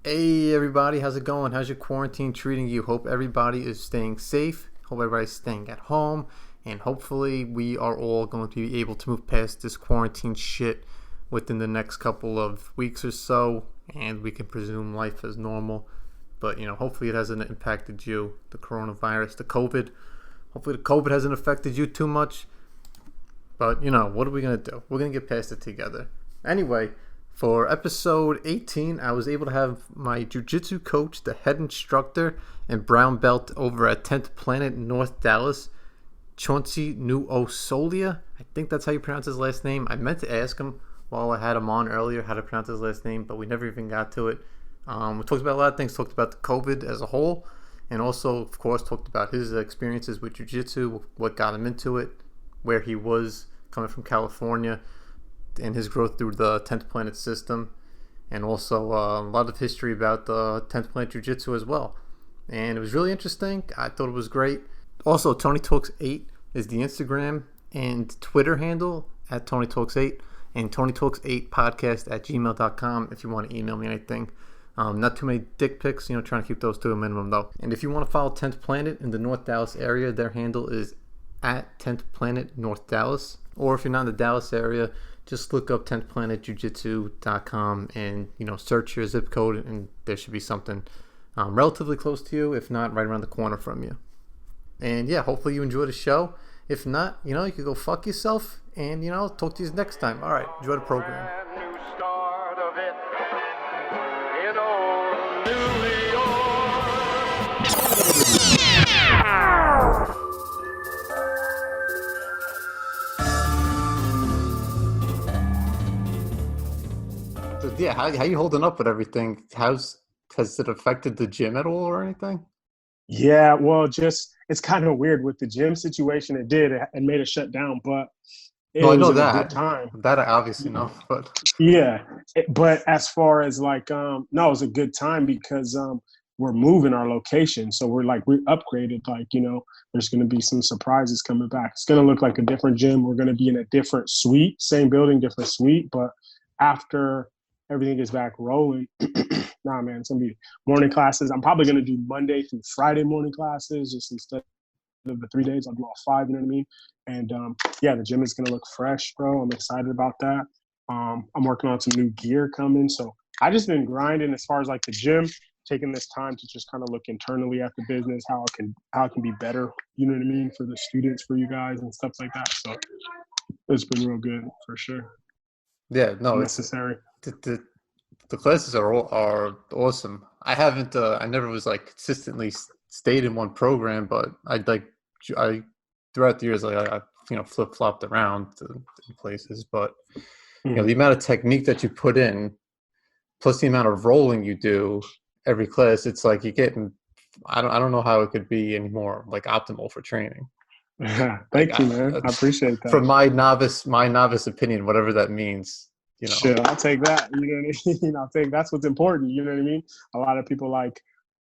Hey everybody, how's it going? How's your quarantine treating you? Hope everybody is staying safe. Hope everybody's staying at home. And hopefully we are all going to be able to move past this quarantine shit within the next couple of weeks or so. And we can presume life as normal. But, hopefully it hasn't impacted you, the coronavirus, the COVID. Hopefully the COVID hasn't affected you too much. But, what are we going to do? We're going to get past it together. Anyway, for episode 18, I was able to have my Jiu Jitsu coach, the head instructor and brown belt over at 10th Planet North Dallas, Chauncey Nu'usolia. I think that's how you pronounce his last name. I meant to ask him while I had him on earlier how to pronounce his last name, but we never even got to it. We talked about a lot of things, talked about the COVID as a whole, and also, of course, talked about his experiences with Jiu Jitsu, what got him into it, where he was coming from California, and his growth through the 10th Planet system, and also a lot of history about the 10th Planet Jiu-Jitsu as well. And it was really interesting. I thought it was great. Also, Tony Talks 8 is the Instagram and Twitter handle at Tony Talks 8, and Tony Talks 8 podcast at gmail.com if you want to email me anything. Not too many dick pics, trying to keep those to a minimum though. And if you want to follow 10th Planet in the North Dallas area, their handle is at 10th Planet North Dallas. Or if you're not in the Dallas area, just look up 10thplanetjujitsu.com and search your zip code, and there should be something relatively close to you, if not right around the corner from you. And yeah, hopefully you enjoy the show. If not, you could go fuck yourself, and talk to you next time. All right, enjoy the program. New start of it in old New York. So yeah, how you holding up with everything? Has it affected the gym at all or anything? Yeah, well, just it's kind of weird with the gym situation. It made it shut down, but it No, I was know in a good that. time. That I obviously know, but Yeah, but as far as no, it was a good time because we're moving our location, so we upgraded. There's going to be some surprises coming back. It's going to look like a different gym. We're going to be in a different suite, same building, different suite, but after everything gets back rolling. Nah, man, it's gonna be morning classes. I'm probably gonna do Monday through Friday morning classes, just instead of the 3 days. I'll do all five. You know what I mean? And yeah, the gym is gonna look fresh, bro. I'm excited about that. I'm working on some new gear coming, so I just been grinding as far as the gym, taking this time to just kind of look internally at the business, how it can be better. You know what I mean, for the students, for you guys, and stuff like that. So it's been real good for sure. yeah, no, Necessary. The classes are awesome. I never was consistently stayed in one program, but I throughout the years I flip flopped around to places, but the amount of technique that you put in, plus the amount of rolling you do every class, it's like you're getting. I don't know how it could be any more optimal for training. Thank you, man. I appreciate that. From my novice opinion, whatever that means. Sure, I'll take that. You know what I mean? I'll take that's what's important. You know what I mean? A lot of people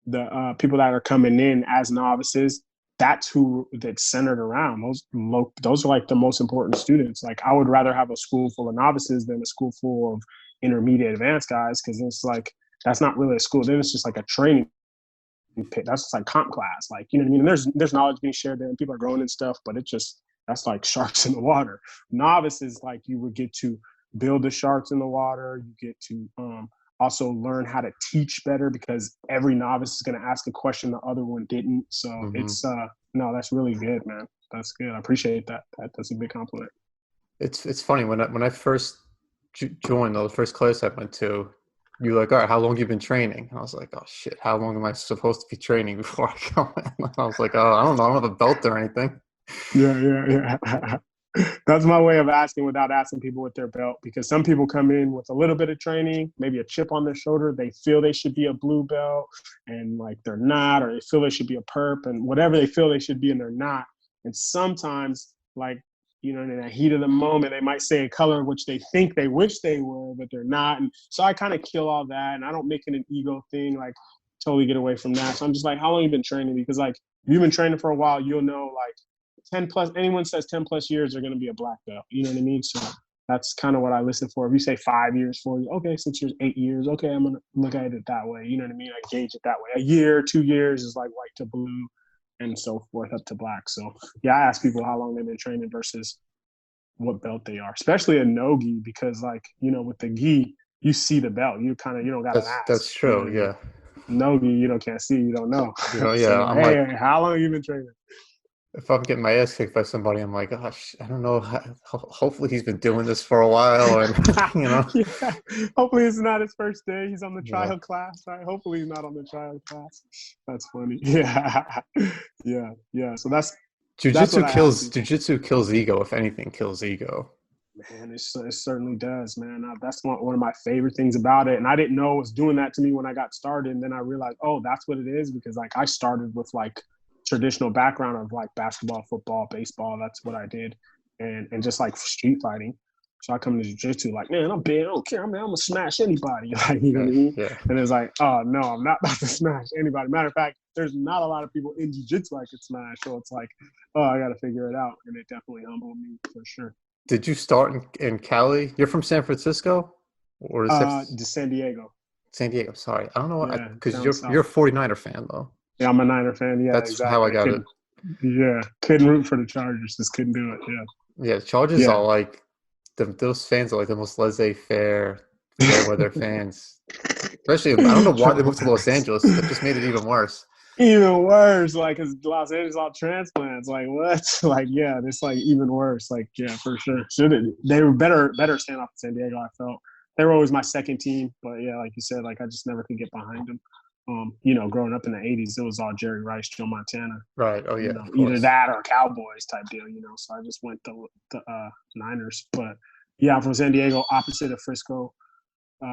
the people that are coming in as novices. That's who that's centered around. Those are the most important students. I would rather have a school full of novices than a school full of intermediate advanced guys, because it's that's not really a school. Then it's just a training pit. That's just comp class. You know what I mean? And there's knowledge being shared there, and people are growing and stuff. But that's like sharks in the water. Novices you would get to build the sharks in the water. You get to also learn how to teach better, because every novice is going to ask a question the other one didn't. So it's no, that's really good, man. That's good. I appreciate that. That's a big compliment. It's funny when I first joined the first class I went to, you were like, all right, how long have you been training? And I was like, oh shit, how long am I supposed to be training before I go in? And I was like, oh, I don't know, I don't have a belt or anything. Yeah. That's my way of asking without asking people with their belt, because some people come in with a little bit of training, maybe a chip on their shoulder. They feel they should be a blue belt and they're not, or they feel they should be a perp, and whatever they feel they should be and they're not. And sometimes in the heat of the moment, they might say a color which they think they wish they were, but they're not. And so I kind of kill all that, and I don't make it an ego thing, totally get away from that. So I'm just how long you been training? Because if you've been training for a while, you'll know 10 plus, anyone says 10 plus years, they're going to be a black belt. You know what I mean? So That's kind of what I listen for. If you say 5 years, 4 years, okay, 6 years, 8 years, okay, I'm gonna look at it that way. You know what I mean? I gauge it that way. A year, 2 years is like white to blue, and so forth up to black. So yeah, I ask people how long they've been training versus what belt they are, especially a no gi, because like with the gi, you see the belt. You don't gotta ask. That's You know true. what I mean? Yeah. No gi, can't see, you don't know. So Yeah. like, I'm like, hey, how long have you been training? if I'm getting my ass kicked by somebody, I'm like, gosh, I don't know. Hopefully, he's been doing this for a while, and Yeah. Hopefully it's not his first day. He's on the yeah. trial class, right? Hopefully he's not on the trial class. That's funny. Yeah. Yeah. So that's what I ask people. Jiu-jitsu kills ego. If anything, kills ego. Man, it certainly does, man. That's one of my favorite things about it. And I didn't know it was doing that to me when I got started. And then I realized, oh, that's what it is, because like I started with like traditional background of like basketball, football, baseball. That's what I did. And just like street fighting. So I come to jiu-jitsu like, man, I'm big. I don't care. I'm gonna smash anybody. Like, you know what I mean? Yeah. And it's like, oh no, I'm not about to smash anybody. Matter of fact, there's not a lot of people in jiu-jitsu I could smash. So it's like, oh, I gotta figure it out. And it definitely humbled me for sure. Did you start in Cali? You're from San Francisco, or is that To San Diego. San Diego? Sorry, I don't know what, Yeah, because down you're a south. 49er fan though. Yeah, I'm a Niner fan. Yeah, That's how I exactly. got it. Couldn't root for the Chargers. Just couldn't do it. Yeah. Yeah, Chargers Yeah. are like those fans are like the most laissez-faire, fair weather fans. Especially, I don't know why they moved to Los Angeles. That just made it even worse. Even worse, like, because Los Angeles all transplants. Like, what? Like, yeah, it's like even worse. Like, yeah, for sure. They were better staying off San Diego. I felt they were always my second team, but yeah, like you said, like I just never could get behind them. Growing up in the '80s, it was all Jerry Rice, Joe Montana. Right. Oh yeah. Of Either course. that or Cowboys type deal. So I just went the Niners. But yeah, I'm from San Diego, opposite of Frisco.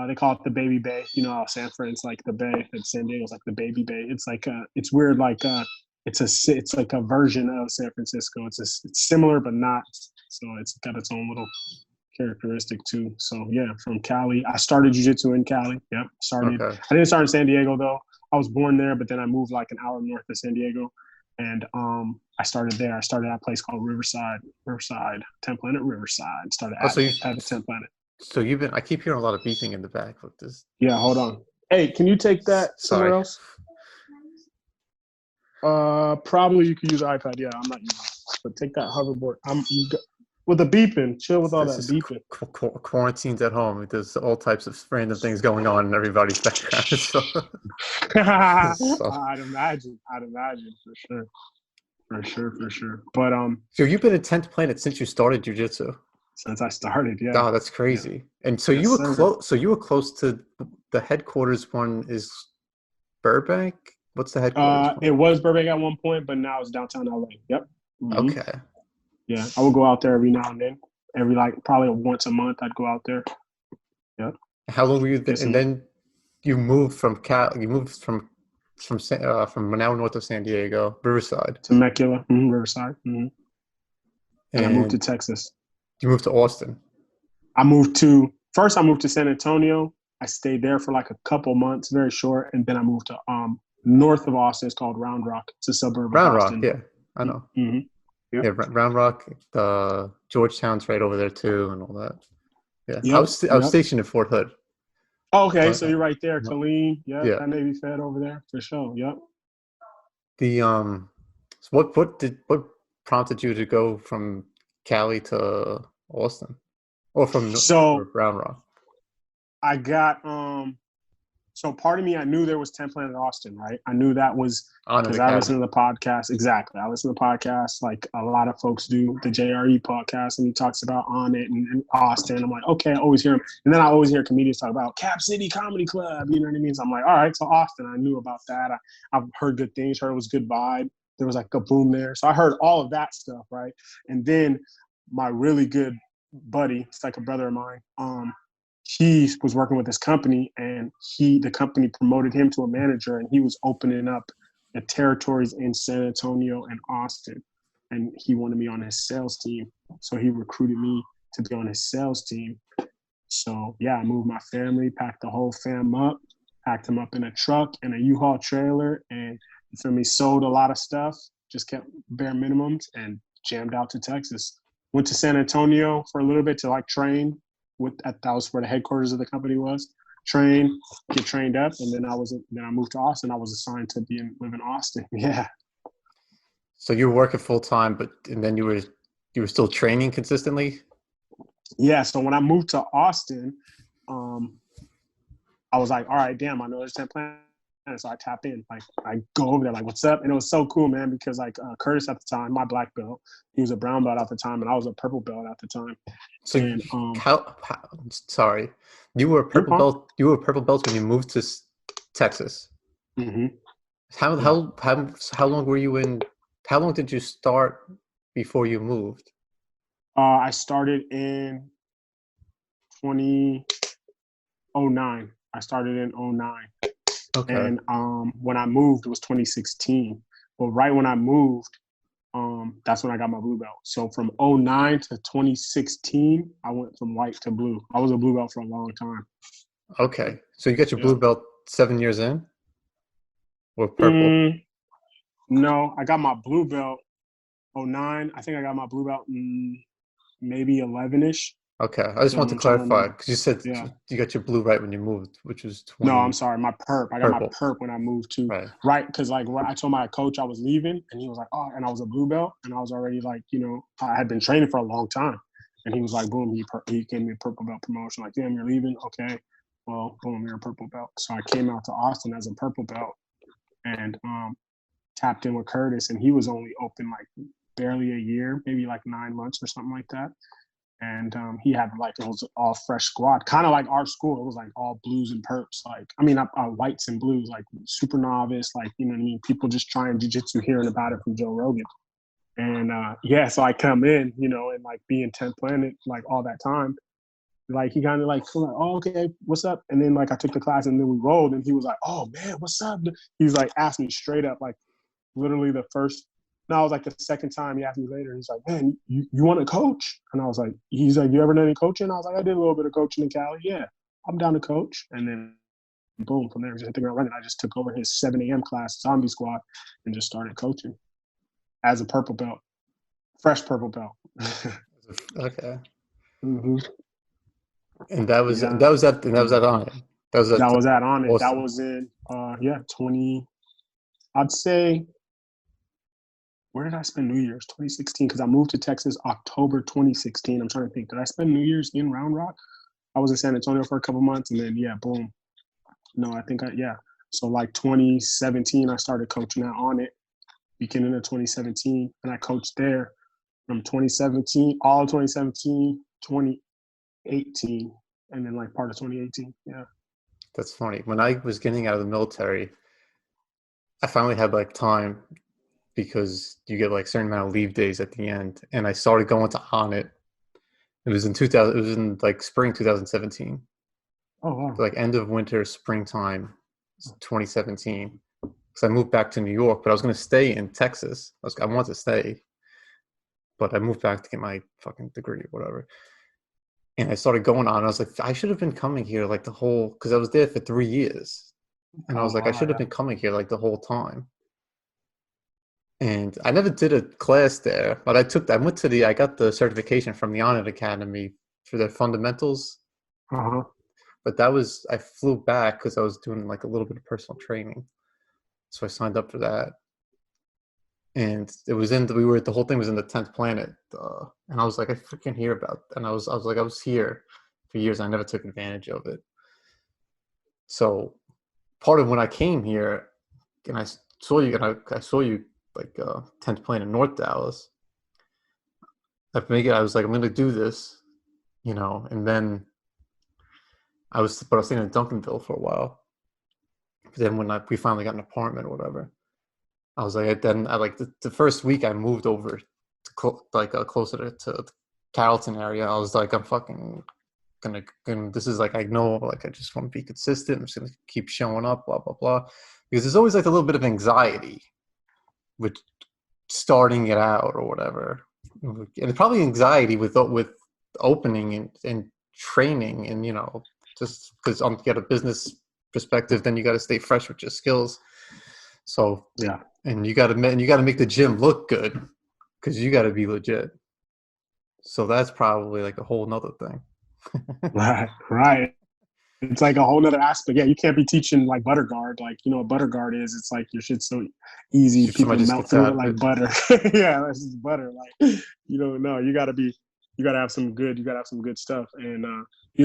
They call it the Baby Bay. You know how San Fran's like the Bay, and San Diego's like the Baby Bay. It's like it's weird. Like it's like a version of San Francisco. It's similar but not. So it's got its own little characteristic too. So yeah, from Cali. I started jiu-jitsu in Cali. Yep, started. Okay. I didn't start in San Diego though. I was born there, but then I moved like an hour north of San Diego, and I started there. I started at a place called Riverside 10 Planet Riverside. Started at the 10 Planet. So you've been. I keep hearing a lot of beeping in the back with this. Yeah, hold on. Hey, can you take that somewhere else? Probably you could use an iPad. Yeah, I'm not using it. But take that hoverboard. With the beeping. Chill with all that beeping. Quarantines at home. There's all types of random things going on in everybody's background. So. I'd imagine for sure. But So you've been at 10th Planet since you started jiu-jitsu. Since I started, yeah. Oh, that's crazy. Yeah. And so yes, you were close. So you were close to the headquarters. One is Burbank. What's the headquarters? It was Burbank at one point, but now it's downtown LA. Yep. Mm-hmm. Okay. Yeah, I would go out there every now and then. Probably once a month, I'd go out there. Yep. How long were you there? And then you moved from You moved from now north of San Diego, Riverside. Temecula, Riverside. Mm-hmm. And I moved to Texas. You moved to Austin. I moved to San Antonio. I stayed there for like a couple months, very short, and then I moved to north of Austin. It's called Round Rock. It's a suburb of Austin. Rock, yeah, I know. Mm-hmm. Yep. Yeah, Round Rock. Georgetown's right over there too, and all that. Yeah, yep. I was stationed in Fort Hood. Oh, okay, so you're right there, Colleen. Yeah, that Navy Fed over there for sure. Yep. So what prompted you to go from Cali to Austin, or from Round Rock? I got So part of me, I knew there was 10 Planet Austin, right? I knew that was because I listened to the podcast. Exactly. I listen to podcasts like a lot of folks do, the JRE podcast, and he talks about On It and Austin. I'm like, okay, I always hear him. And then I always hear comedians talk about Cap City Comedy Club, you know what I mean? So I'm like, all right, so Austin, I knew about that. I've heard good things, heard it was good vibe. There was like a boom there. So I heard all of that stuff, right? And then my really good buddy, it's like a brother of mine, he was working with this company, and the company promoted him to a manager, and he was opening up the territories in San Antonio and Austin, and he wanted me on his sales team. So he recruited me to be on his sales team. So yeah, I moved my family, packed the whole fam up, packed them up in a truck and a U-Haul trailer, and sold a lot of stuff, just kept bare minimums, and jammed out to Texas. Went to San Antonio for a little bit to like train that was where the headquarters of the company was. Train, get trained up, and then I moved to Austin. I was assigned to live in Austin. Yeah. So you were working full time, and then you were still training consistently? Yeah. So when I moved to Austin, I was like, all right, damn, I know there's 10 planets. So I tap in, like I go over there, like, what's up? And it was so cool, man, because like Curtis at the time, my black belt, he was a brown belt at the time, and I was a purple belt at the time. So And sorry, you were a purple belt. You were a purple belt when you moved to Texas. Mm-hmm. How long were you in? How long did you start before you moved? I started in 2009. I started in 09. Okay. And when I moved, it was 2016. But right when I moved, that's when I got my blue belt. So from 09 to 2016, I went from white to blue. I was a blue belt for a long time. Okay. So you got your blue belt 7 years in? Or purple? No, I got my blue belt 09. I think I got my blue belt in maybe 11-ish. Okay. I just want to clarify because you said you got your blue right when you moved, which was 20. No, I'm sorry, my perp. I got my perp when I moved to right because like when I told my coach I was leaving, and he was like, oh, and I was a blue belt, and I was already like, I had been training for a long time, and he was like, boom, he gave me a purple belt promotion. Like, damn, you're leaving? Okay, well, boom, you're a purple belt. So I came out to Austin as a purple belt, and tapped in with Curtis, and he was only open like barely a year, maybe like 9 months or something like that. And he had like, it was all fresh squad, kind of like our school. It was like all blues and perps, like, I mean, whites and blues, like super novice, like, you know what I mean? People just trying jiu-jitsu, hearing about it from Joe Rogan. And so I come in, and like being 10th Planet, like all that time, like he kind of like, oh, okay, what's up? And then like I took the class and then we rolled, and he was like, oh man, what's up? He's like, asked me straight up, like literally the second time he asked me later. He's like, man, you want to coach? And I was like, he's like, you ever done any coaching? I was like, I did a little bit of coaching in Cali. Yeah, I'm down to coach. And then boom, from there, just hit the ground running. I just took over his 7 a.m. class, Zombie Squad, and just started coaching as a purple belt, fresh purple belt. Okay. Mm-hmm. And that was at On It. That was at On It. That was in 20. I'd say. Where did I spend New Year's? 2016, because I moved to Texas October 2016. I'm trying to think. Did I spend New Year's in Round Rock? I was in San Antonio for a couple months, and then boom. No, I think So like 2017, I started coaching at On It, beginning of 2017, and I coached there from 2017, all 2017, 2018, and then like part of 2018. Yeah. That's funny. When I was getting out of the military, I finally had like time, because you get like a certain amount of leave days at the end. And I started going to On It. It was in like spring 2017. Oh, wow. So like end of winter, springtime, 2017. Because I moved back to New York, but I was going to stay in Texas. I wanted to stay, but I moved back to get my fucking degree or whatever. And I started going on. I was like, I should have been coming here like because I was there for 3 years. And I was like, I should have been coming here like the whole time. And I never did a class there, but I got the certification from the On It Academy for their fundamentals. Uh-huh. But I flew back because I was doing like a little bit of personal training. So I signed up for that. And it was the whole thing was in the 10th Planet. And I was like, I freaking hear about it. And I was here for years. I never took advantage of it. So part of when I came here, and I saw you like 10th Planet in North Dallas. I was like, I'm going to do this, and then I was staying in Duncanville for a while. But then when we finally got an apartment or whatever, I was like, the first week I moved over to closer to the Carrollton area. I was like, I'm fucking gonna this is like, I know, like, I just want to be consistent. I'm just gonna keep showing up, blah blah blah, because there's always like a little bit of anxiety with starting it out or whatever, and probably anxiety with opening and training, and just because you got a business perspective, then you got to stay fresh with your skills. So yeah, and you got to make the gym look good, because you got to be legit. So that's probably like a whole nother thing. Right. It's like a whole nother aspect. Yeah, you can't be teaching like butter guard. Like, you know what butter guard is? It's like your shit's so easy. People Somebody just melt gets through out it of like it. butter. Yeah, that's just butter. Like, you don't know. You gotta have some good stuff. And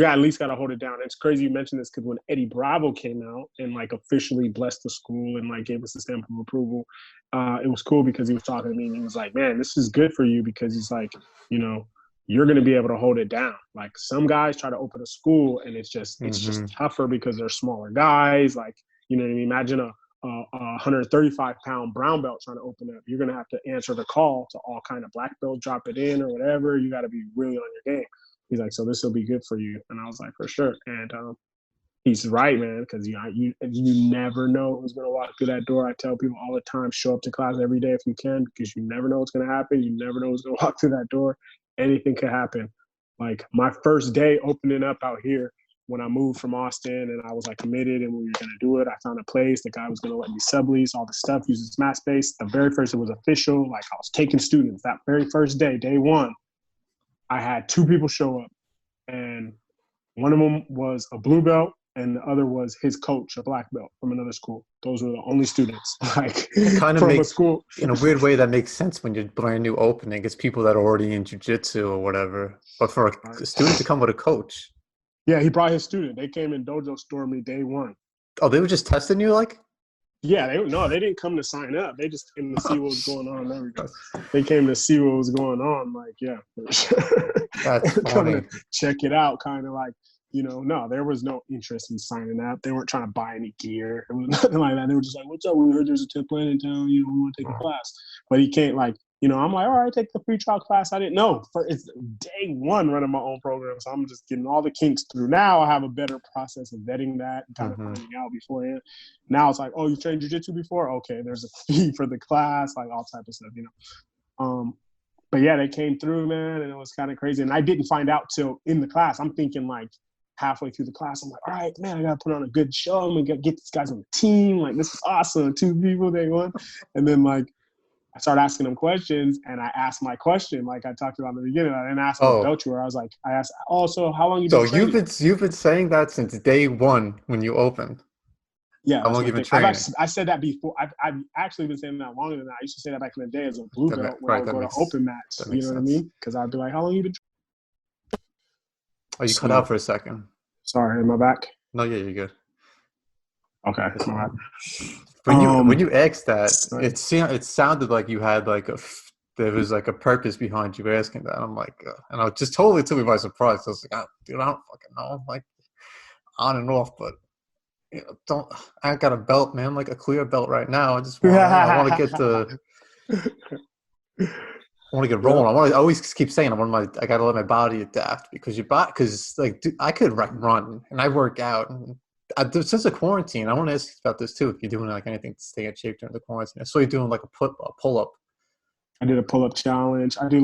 at least gotta hold it down. It's crazy you mentioned this because when Eddie Bravo came out and like officially blessed the school and like gave us a stamp of approval, it was cool because he was talking to me and he was like, man, this is good for you because he's like, you know, you're going to be able to hold it down. Like some guys try to open a school and it's just tougher because they're smaller guys. Like, you know what I mean? Imagine a 135-pound brown belt trying to open up. You're going to have to answer the call to all kind of black belts, drop it in or whatever. You got to be really on your game. He's like, so this will be good for you. And I was like, for sure. And he's right, man, because you never know who's going to walk through that door. I tell people all the time, show up to class every day if you can, because you never know what's going to happen. You never know who's going to walk through that door. Anything could happen. Like my first day opening up out here when I moved from Austin and I was like committed and we were going to do it. I found a place. The guy was going to let me sublease all the stuff, use his mat space. The very first, it was official. Like I was taking students that very first day, day one. I had 2 people show up and one of them was a blue belt and the other was his coach, a black belt from another school. Those were the only students, like Kind of from a makes, school. in a weird way, that makes sense when you're brand new opening. It's people that are already in jiu-jitsu or whatever. But for a student to come with a coach. Yeah, he brought his student. They came in dojo stormed me day one. Oh, they were just testing you, like? Yeah, they didn't come to sign up. They just came to see what was going on. There we go. They came to see what was going on. Like, yeah, That's funny. to check it out, kind of like, you know, no, there was no interest in signing up. They weren't trying to buy any gear. It was nothing like that. They were just like, what's up? We heard there's a 10th plan in town. You know, we want to take a class. But he can't, like, you know, I'm like, all right, take the free trial class. I didn't know. It's day one running my own program. So I'm just getting all the kinks through. Now I have a better process of vetting that, kind of finding out beforehand. Now it's like, oh, you trained jiu-jitsu before? Okay, there's a fee for the class, like all type of stuff, you know. But yeah, they came through, man, and it was kind of crazy. And I didn't find out till in the class. I'm thinking like, halfway through the class, I'm like, all right, man, I got to put on a good show. I'm going to get these guys on the team. Like, this is awesome. 2 people, they won. And then, like, I started asking them questions, and I asked my question, like I talked about in the beginning. I didn't ask what belt you were. I was like, I asked, oh, so how long you been training? You've been saying that since day one when you opened. Yeah, How long you been training? I said that before. I've actually been saying that longer than that. I used to say that back in the day as a blue belt when I would go to open mats. You know what I mean? Because I'd be like, how long you been training? Oh, you cut out for a second. Sorry, am I back? No, yeah, you're good. Okay, it's my bad. When you asked that, it sounded like you had like there was like a purpose behind you asking that. I'm like, and I just totally took me by surprise. I was like, dude, I don't fucking know. I'm like on and off, but you know, I got a belt, man, like a clear belt right now. I just want, I want to get the. I want to get rolling. I always keep saying I got to let my body adapt because like dude, I could run and I work out and since the quarantine. I want to ask you about this too. If you're doing like anything to stay in shape during the quarantine, I saw you doing like a pull up. I did a pull up challenge. I do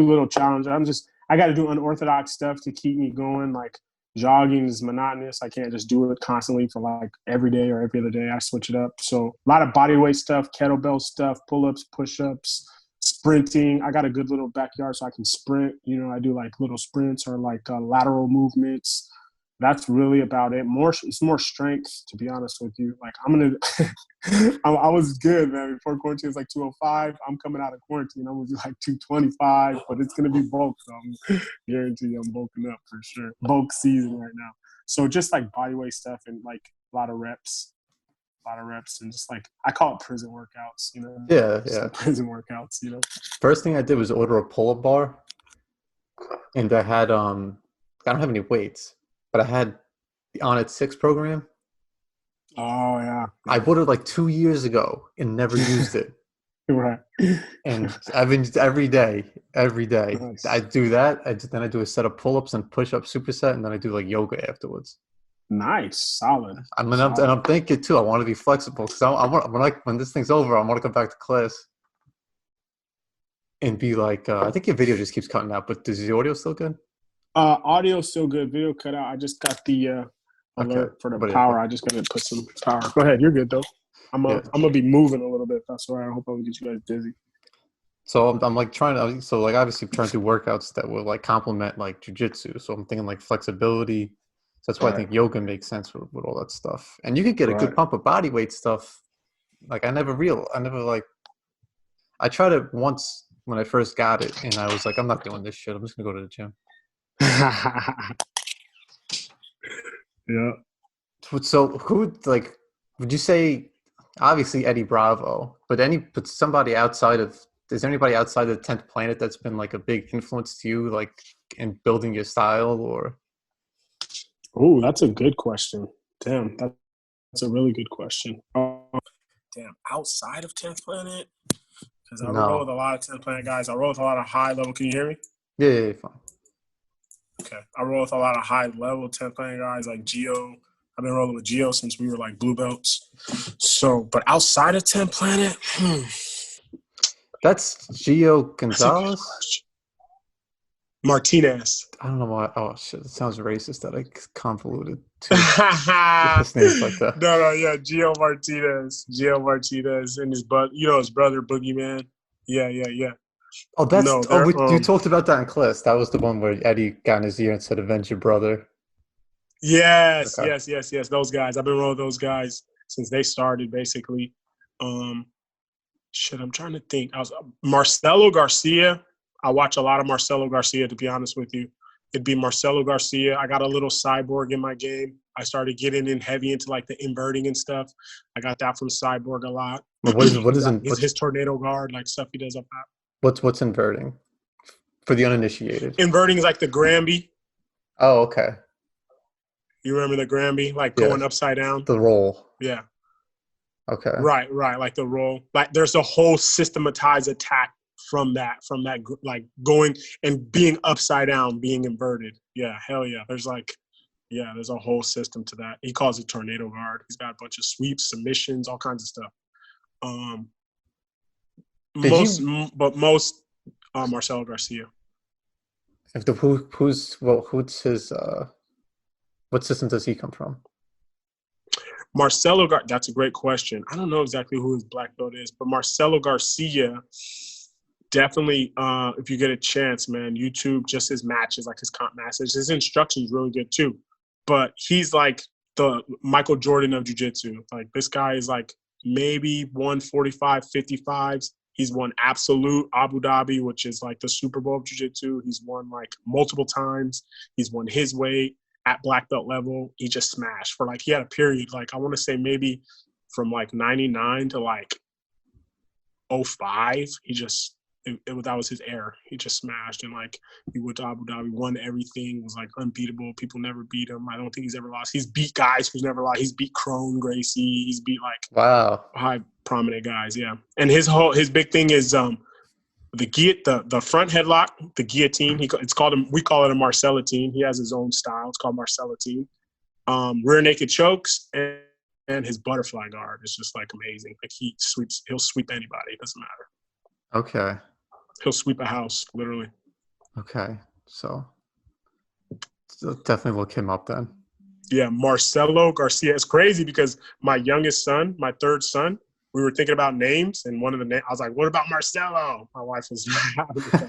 little challenges. I got to do unorthodox stuff to keep me going. Like jogging is monotonous. I can't just do it constantly for like every day or every other day. I switch it up. So a lot of body weight stuff, kettlebell stuff, pull ups, push ups. Sprinting. I got a good little backyard so I can sprint. You know, I do like little sprints or like lateral movements. That's really about it. It's more strength, to be honest with you. Like I was good, man. Before quarantine, it was like 205. I'm coming out of quarantine. I'm gonna be like 225, but it's gonna be bulk. So I'm guarantee I'm bulking up for sure. Bulk season right now. So just like body weight stuff and like a lot of reps and just like I call it prison workouts, you know. Yeah. Like prison workouts, you know. First thing I did was order a pull-up bar, and I had I don't have any weights, but I had the On It 6 program. Oh yeah. I bought it like 2 years ago and never used it. Right. And I've been every day. Nice. I do that. Then I do a set of pull-ups and push-ups superset, and then I do like yoga afterwards. Nice, solid. And I'm thinking too. I want to be flexible because when this thing's over, I want to come back to class and be like. I think your video just keeps cutting out, but is the audio still good? Audio's still good. Video cut out. I just got the alert for the power. I just gotta put some power. Go ahead. You're good though. I'm gonna be moving a little bit. That's all right. I hope I don't get you guys dizzy. So I'm like trying to, so like obviously trying to do workouts that will like complement like jujitsu. So I'm thinking like flexibility. So that's why I Right. think yoga makes sense with all that stuff. And you could get a good Right. pump of body weight stuff. Like I never like, I tried it once when I first got it and I was like, I'm not doing this shit. I'm just gonna go to the gym. Yeah. So who like, would you say, obviously Eddie Bravo, but somebody outside of, is there anybody outside of the 10th Planet that's been like a big influence to you, like in building your style or? Oh, that's a good question. Damn, that's a really good question. Damn, outside of 10th Planet? Because I roll with No. a lot of 10th Planet guys. I roll with a lot of high level. Can you hear me? Yeah, fine. Okay. I roll with a lot of high level 10th Planet guys like Geo. I've been rolling with Geo since we were like blue belts. So, but outside of 10th Planet, That's Gio that's a good Gonzalez. question. Martinez. I don't know why. Oh shit, it sounds racist that I convoluted two no, last names like that. no, yeah, Gio Martinez. Gio Martinez and his his brother Boogeyman. Yeah. Oh, No, they're you talked about that in class. That was the one where Eddie got in his ear and said, "Avenge your brother." Okay. yes. Those guys. I've been rolling those guys since they started, basically. Um, I'm trying to think. Marcelo Garcia. I watch a lot of Marcelo Garcia, to be honest with you. It'd be Marcelo Garcia. I got a little cyborg in my game. I started getting in heavy into like the inverting and stuff. I got that from Cyborg a lot. Well, His tornado guard, like stuff he does up that. what's inverting for the uninitiated? Inverting is like the Granby. Oh, okay. You remember the Granby, like Yeah, going upside down? the roll. Yeah. Okay. Right. Like the roll. Like there's a whole systematized attack from that, like going and being upside down, being inverted. Yeah, hell yeah. There's a whole system to that. He calls it tornado guard. He's got a bunch of sweeps, submissions, all kinds of stuff. Most Marcelo Garcia. If the who's his what system does he come from? Marcelo Gar. That's a great question. I don't know exactly who his black belt is, but Marcelo Garcia, definitely. If you get a chance, man, YouTube just his matches, like his comp matches. His instruction is really good too. But he's like the Michael Jordan of jiu-jitsu. Like this guy is like maybe 145, 55s. He's won absolute Abu Dhabi, which is like the Super Bowl of jiu-jitsu. He's won like multiple times. He's won his weight at black belt level. He just smashed for like, he had a period, like I want to say maybe from like 99 to like 05. He just, that was his era. He just smashed, and like he went to Abu Dhabi, won everything, was like unbeatable. People never beat him. I don't think he's ever lost. He's beat guys who's never lost. He's beat Crone, Gracie. He's beat like Wow, high prominent guys. Yeah, and his big thing is the front headlock, the guillotine. We call it a Marcellatine. He has his own style. It's called Marcellatine. Rear naked chokes and his butterfly guard is just like amazing. Like he'll sweep anybody. It doesn't matter. okay. He'll sweep a house, literally. Okay, so definitely look him up then. Yeah, Marcelo Garcia. It's crazy because my youngest son, my third son, we were thinking about names, and one of the names, I was like, what about Marcelo? My wife was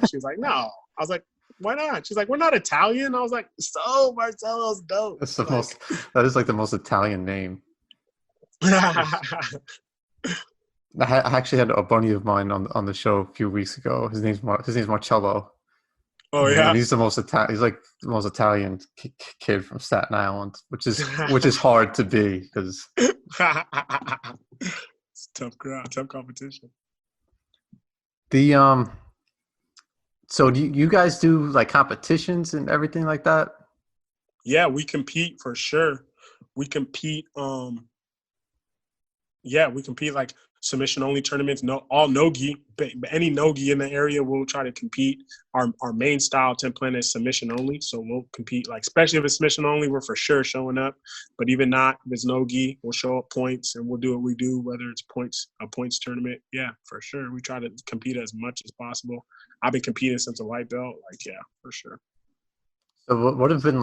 she was like, no. I was like, why not? She's like, we're not Italian. I was like, so Marcelo's dope. That's that is like the most Italian name. I actually had a buddy of mine on the show a few weeks ago. His name's Marcello. Oh And yeah, he's he's like the most Italian kid from Staten Island, which is hard to be because it's tough crowd, tough competition. the So do you guys do like competitions and everything like that? Yeah, we compete for sure. We compete. We compete like submission only tournaments. All no-gi, but any no-gi in the area, we'll try to compete. Our main style 10 Planet is submission only, so we'll compete. Like especially if it's submission only, we're for sure showing up. But even not, if it's no-gi, we'll show up points and we'll do what we do, whether it's a points tournament. Yeah, for sure. We try to compete as much as possible. I've been competing since a white belt. Like yeah, for sure. So what have been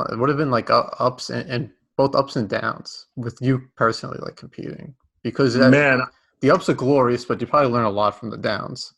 like ups and both ups and downs with you personally, like competing? Because Man, the ups are glorious, but you probably learn a lot from the downs.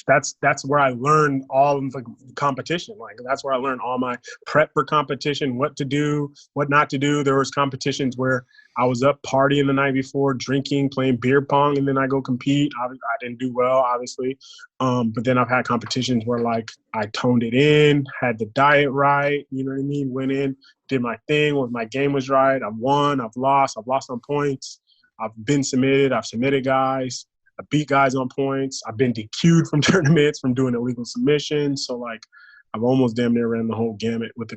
that's where I learned all of the competition. Like that's where I learned all my prep for competition, what to do, what not to do. There was competitions where I was up partying the night before, drinking, playing beer pong, and then I go compete. I didn't do well, obviously. But then I've had competitions where like I toned it in, had the diet right, you know what I mean? Went in, did my thing when my game was right. I've won, I've lost on points. I've been submitted, I've submitted guys. I beat guys on points. I've been DQ'd from tournaments from doing illegal submissions. So like, I've almost damn near ran the whole gamut with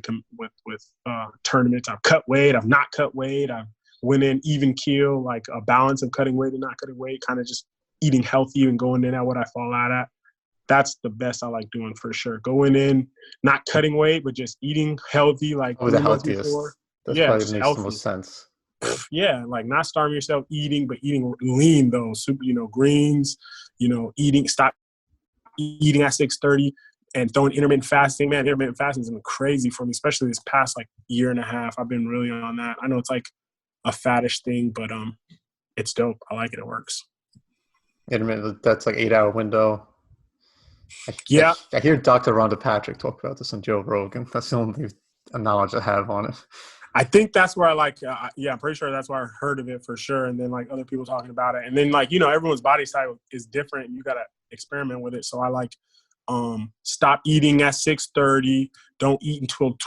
tournaments. I've cut weight. I've not cut weight. I've went in even keel, like a balance of cutting weight and not cutting weight, kind of just eating healthy and going in at what I fall out at. That's the best I like doing for sure. Going in, not cutting weight, but just eating healthy, like Oh, 3 the months healthiest. before. That's Yeah, probably just makes the healthy. most sense. Yeah, like not starving yourself eating, but eating lean though. Super, greens, stop eating at 6:30 and throwing intermittent fasting. Man, intermittent fasting has been crazy for me, especially this past like year and a half. I've been really on that. I know it's like a faddish thing, but it's dope. I like it. It works. Intermittent, that's like 8-hour window. Yeah. I hear Dr. Rhonda Patrick talk about this on Joe Rogan. That's the only knowledge I have on it. I think that's where I like, I'm pretty sure that's where I heard of it for sure. And then like other people talking about it. And then like, everyone's body style is different. And you got to experiment with it. So I like stop eating at 6:30. Don't eat until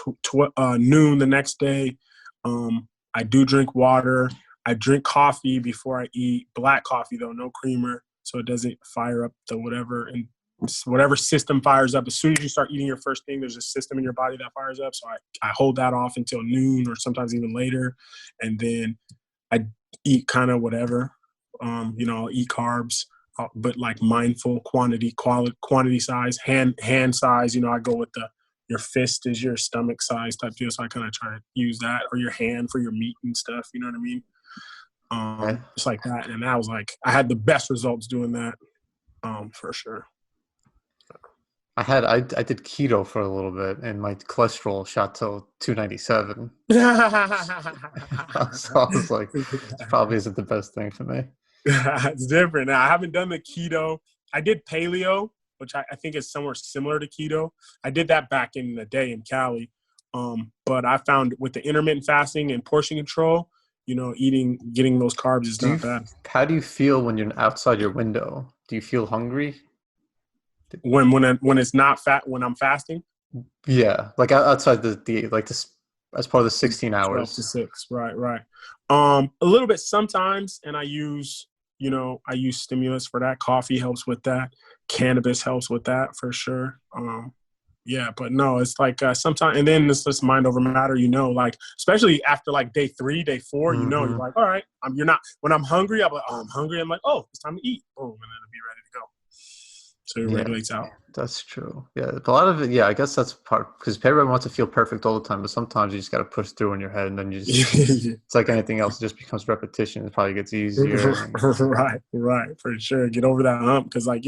noon the next day. I do drink water. I drink coffee before I eat. Black coffee though, no creamer. So it doesn't fire up the whatever system fires up. As soon as you start eating your first thing, there's a system in your body that fires up. So I hold that off until noon or sometimes even later. And then I eat kind of whatever, I'll eat carbs, but like mindful quantity size, hand size, I go with your fist is your stomach size type deal. So I kind of try to use that, or your hand for your meat and stuff. You know what I mean? Right. Just like that. And I was like, I had the best results doing that, for sure. I did keto for a little bit, and my cholesterol shot to 297. So I was like, this probably isn't the best thing for me. It's different. Now, I haven't done the keto. I did paleo, which I think is somewhere similar to keto. I did that back in the day in Cali. But I found with the intermittent fasting and portion control, getting those carbs is not bad. How do you feel when you're outside your window? Do you feel hungry? When it's not fat, when I'm fasting? Yeah, like outside the like this as part of the 16 hours. 12 to 6, right. A little bit sometimes, and I use stimulus for that. Coffee helps with that. Cannabis helps with that for sure. Yeah, but no, it's like sometimes, and then it's just mind over matter, like especially after like day 3, day 4, Mm-hmm. you're like, all right, when I'm hungry, I'm like, oh, I'm hungry. I'm like, oh, it's time to eat. Boom, and then it'll be ready to go. So it regulates out. That's true. Yeah, a lot of it. Yeah, I guess that's part because everyone wants to feel perfect all the time, but sometimes you just got to push through in your head, and then you just it's like anything else; it just becomes repetition. It probably gets easier. Right, for sure. Get over that hump because, like,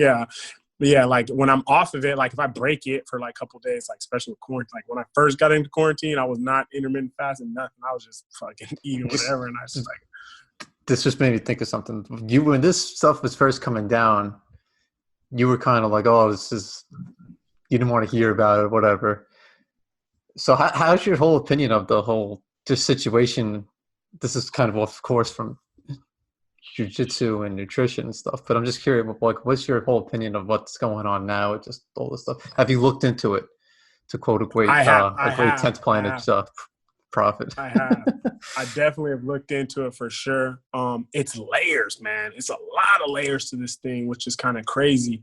like when I'm off of it, like if I break it for like a couple of days, like especially with quarantine, like when I first got into quarantine, I was not intermittent fasting, nothing. I was just fucking eating whatever, and I was just like. This just made me think of something. When this stuff was first coming down, you were kind of like, oh, you didn't want to hear about it, whatever. So how's your whole opinion of the whole this situation? This is kind of off course from Jiu Jitsu and nutrition and stuff, but I'm just curious, like, what's your whole opinion of what's going on now with just all this stuff? Have you looked into it to quote a great 10th Planet prophet? I have. I definitely have looked into it for sure. It's layers, man. It's a lot of layers to this thing, which is kind of crazy.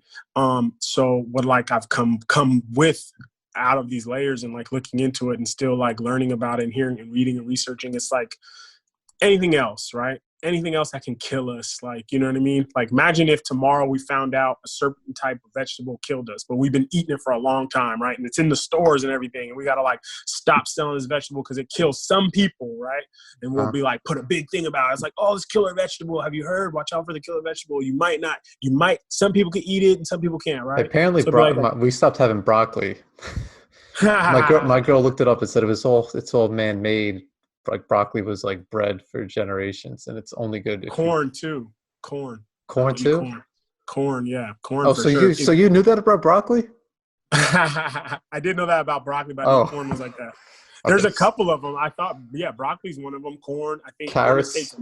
So what like I've come with out of these layers and like looking into it and still like learning about it and hearing and reading and researching, it's like anything else, right? Anything else that can kill us, like, you know what I mean? Like, imagine if tomorrow we found out a certain type of vegetable killed us, but we've been eating it for a long time, right? And it's in the stores and everything, and we got to, like, stop selling this vegetable because it kills some people, right? And we'll be like, put a big thing about it. It's like, oh, this killer vegetable, have you heard? Watch out for the killer vegetable. You might, some people can eat it and some people can't, right? Apparently, so we stopped having broccoli. my girl looked it up and said it's all man-made. Like broccoli was like bred for generations, and it's only good. Corn too. Corn. Corn too. Corn, yeah, corn Oh, for sure. so you knew that about broccoli? I did know that about broccoli, but I didn't Oh, know corn was like that. There's okay. a couple of them. I thought, yeah, broccoli's one of them. Corn, I think. I want to say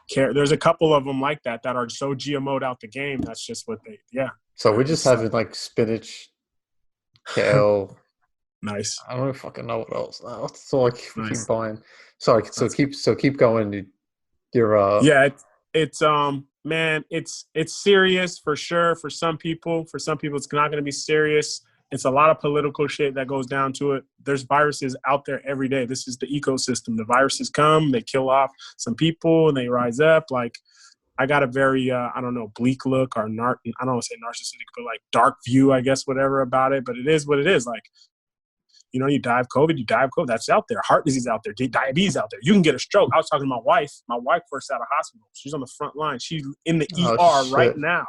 Carrots. there's a couple of them like that are so GMO'd out the game. That's just what they. Yeah, So we're just it's having like spinach, kale. nice, I don't fucking know what else now. That's all I keep nice. buying. Sorry, That's keep going. You're yeah. It's man, it's serious for sure. For some people, it's not going to be serious. It's a lot of political shit that goes down to it. There's viruses out there every day. This is the ecosystem. The viruses come, they kill off some people, and they rise up. Like, I got a very, I don't know, bleak look or I don't want to say narcissistic, but like dark view, I guess, whatever about it. But it is what it is. Like, you die of COVID. That's out there. Heart disease out there. Diabetes out there. You can get a stroke. I was talking to my wife. My wife works out of hospital. She's on the front line. She's in the ER right now,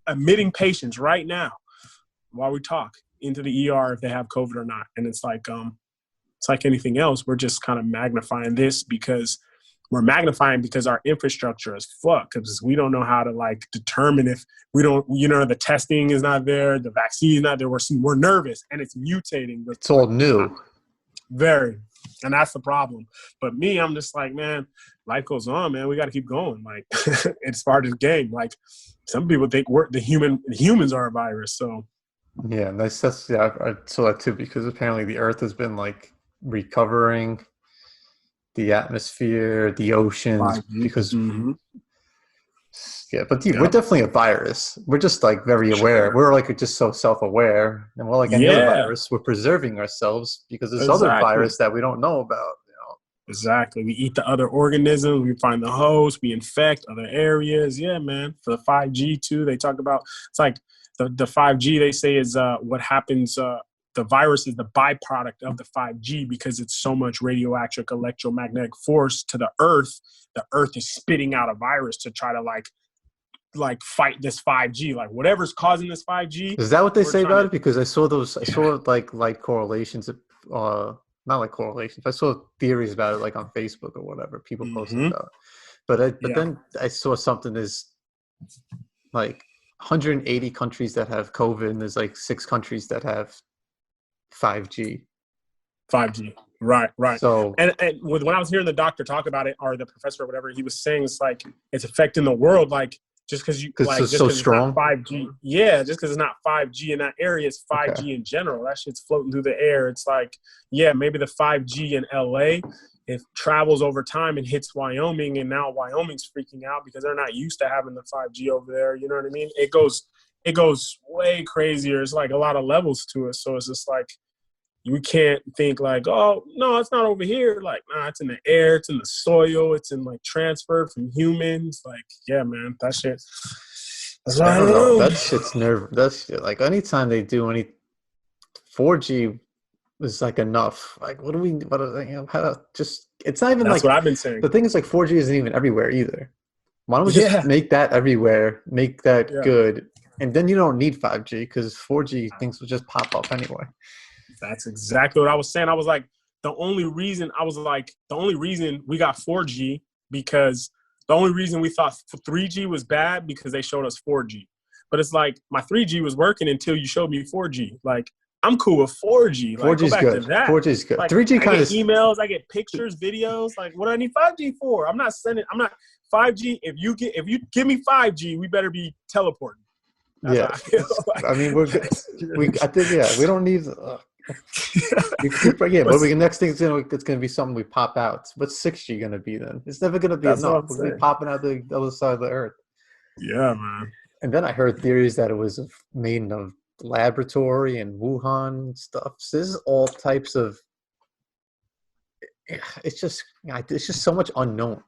admitting patients right now while we talk into the ER if they have COVID or not. And it's like anything else. We're just kind of magnifying this because our infrastructure is fucked, because we don't know how to like determine if we don't, the testing is not there, the vaccine is not there. We're nervous and it's mutating. it's all new. Very. And that's the problem. But me, I'm just like, man, life goes on, man. We got to keep going. Like, it's part of the game. Like, some people think humans are a virus. So Yeah, that's yeah. I saw that too because apparently the Earth has been like recovering the atmosphere, the oceans, because yeah. But we're definitely a virus. We're just like very aware. Sure. We're like just so self-aware, and we're like any other virus. We're preserving ourselves because there's other virus that we don't know about. Exactly. We eat the other organisms. We find the host. We infect other areas. Yeah, man. For the 5G too, they talk about. It's like the 5G. They say is what happens. The virus is the byproduct of the 5G because it's so much radioactive electromagnetic force to the Earth. The Earth is spitting out a virus to try to like fight this 5G. Like, whatever's causing this 5G. Is that what they say about it? Because I saw those. I saw like correlations. Not like correlations. I saw theories about it like on Facebook or whatever. People posted about it. But then I saw something is like 180 countries that have COVID, and there's like 6 countries that have 5G. 5G. Right. So, and when I was hearing the doctor talk about it, or the professor or whatever, he was saying it's like it's affecting the world. Like, just because it's so strong. 5G. Yeah, just because it's not 5G in that area, it's 5G in general. That shit's floating through the air. It's like, yeah, maybe the 5G in LA, it travels over time and hits Wyoming, and now Wyoming's freaking out because they're not used to having the 5G over there. You know what I mean? It goes way crazier. It's like a lot of levels to it. So it's just like, you can't think like, oh, no, it's not over here. Like, nah, it's in the air, it's in the soil, it's in like transfer from humans. Like, yeah, man, that shit. I don't know. That shit's That's like anytime they do any 4G is like enough. Like, it's not even That's like what I've been saying. The thing is, like, 4G isn't even everywhere either. Why don't we just make that everywhere, make that good, and then you don't need 5G because 4G things will just pop up anyway. That's exactly what I was saying. I was like, the only reason we got 4G because the only reason we thought 3G was bad because they showed us 4G. But it's like, my 3G was working until you showed me 4G. Like, I'm cool with 4G. Like, 4G's good. 4G's good. Like, 3G kind of emails, I get pictures, videos. Like, what do I need 5G for? I'm not 5G. If you give me 5G, we better be teleporting. That's I mean, I think we don't need. But the next thing it's gonna be something we pop out. What's 6G gonna be then? It's never gonna be enough. We'll be popping out the other side of the Earth. Yeah, man. And then I heard theories that it was made in a laboratory in Wuhan stuff. So this is all types of. It's just so much unknown.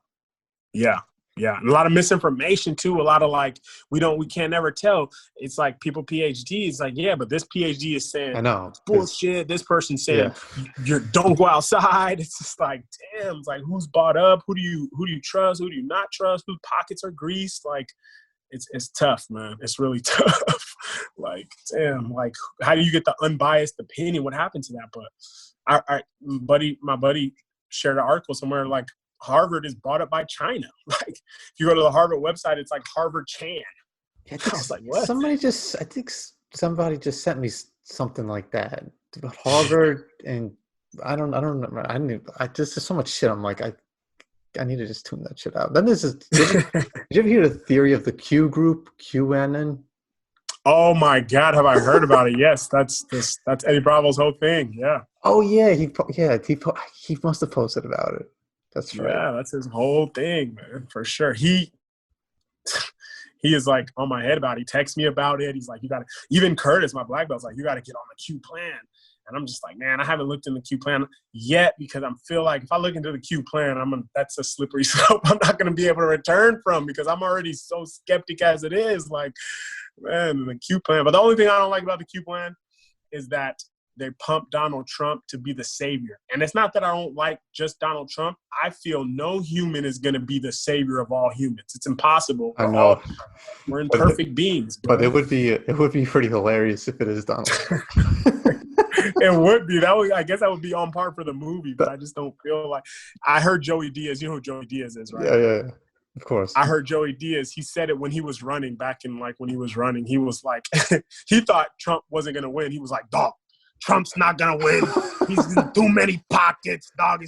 Yeah. Yeah, and a lot of misinformation too. A lot of like we can't never tell. It's like people PhD. It's like, yeah, but this PhD is saying I know bullshit. This person saying you don't go outside. It's just like, damn. It's like, who's bought up? Who do you trust? Who do you not trust? Whose pockets are greased? Like, it's tough, man. It's really tough. Like, damn. Like, how do you get the unbiased opinion? What happened to that? But my buddy shared an article somewhere like, Harvard is bought up by China. Like, if you go to the Harvard website, it's like Harvard Chan. I I was like, what? somebody just, I think somebody just sent me something like that about Harvard, and I don't remember. I just, there's so much shit. I'm like, I need to just tune that shit out. Then did you ever hear the theory of the Q group, QNN? Oh my God, have I heard about it? Yes, that's Eddie Bravo's whole thing. Yeah. Oh yeah, he must have posted about it. That's right. Yeah, that's his whole thing, man, for sure. He is like on my head about it. He texts me about it. He's like, you gotta, even Curtis, my black belt's like, you gotta get on the Q plan. And I'm just like, man, I haven't looked in the Q plan yet because I feel like if I look into the Q plan, that's a slippery slope I'm not gonna be able to return from because I'm already so skeptic as it is. Like, man, the Q plan. But the only thing I don't like about the Q plan is that they pump Donald Trump to be the savior. And it's not that I don't like just Donald Trump. I feel no human is going to be the savior of all humans. It's impossible. I know. We're imperfect beings, bro. But it would be pretty hilarious if it is Donald Trump. It would be. I guess that would be on par for the movie, but I just don't feel like. I heard Joey Diaz. You know who Joey Diaz is, right? Yeah. Of course. I heard Joey Diaz. He said it when he was running, when he was running. He was like, he thought Trump wasn't going to win. He was like, dog, Trump's not going to win. He's in too many pockets, dog.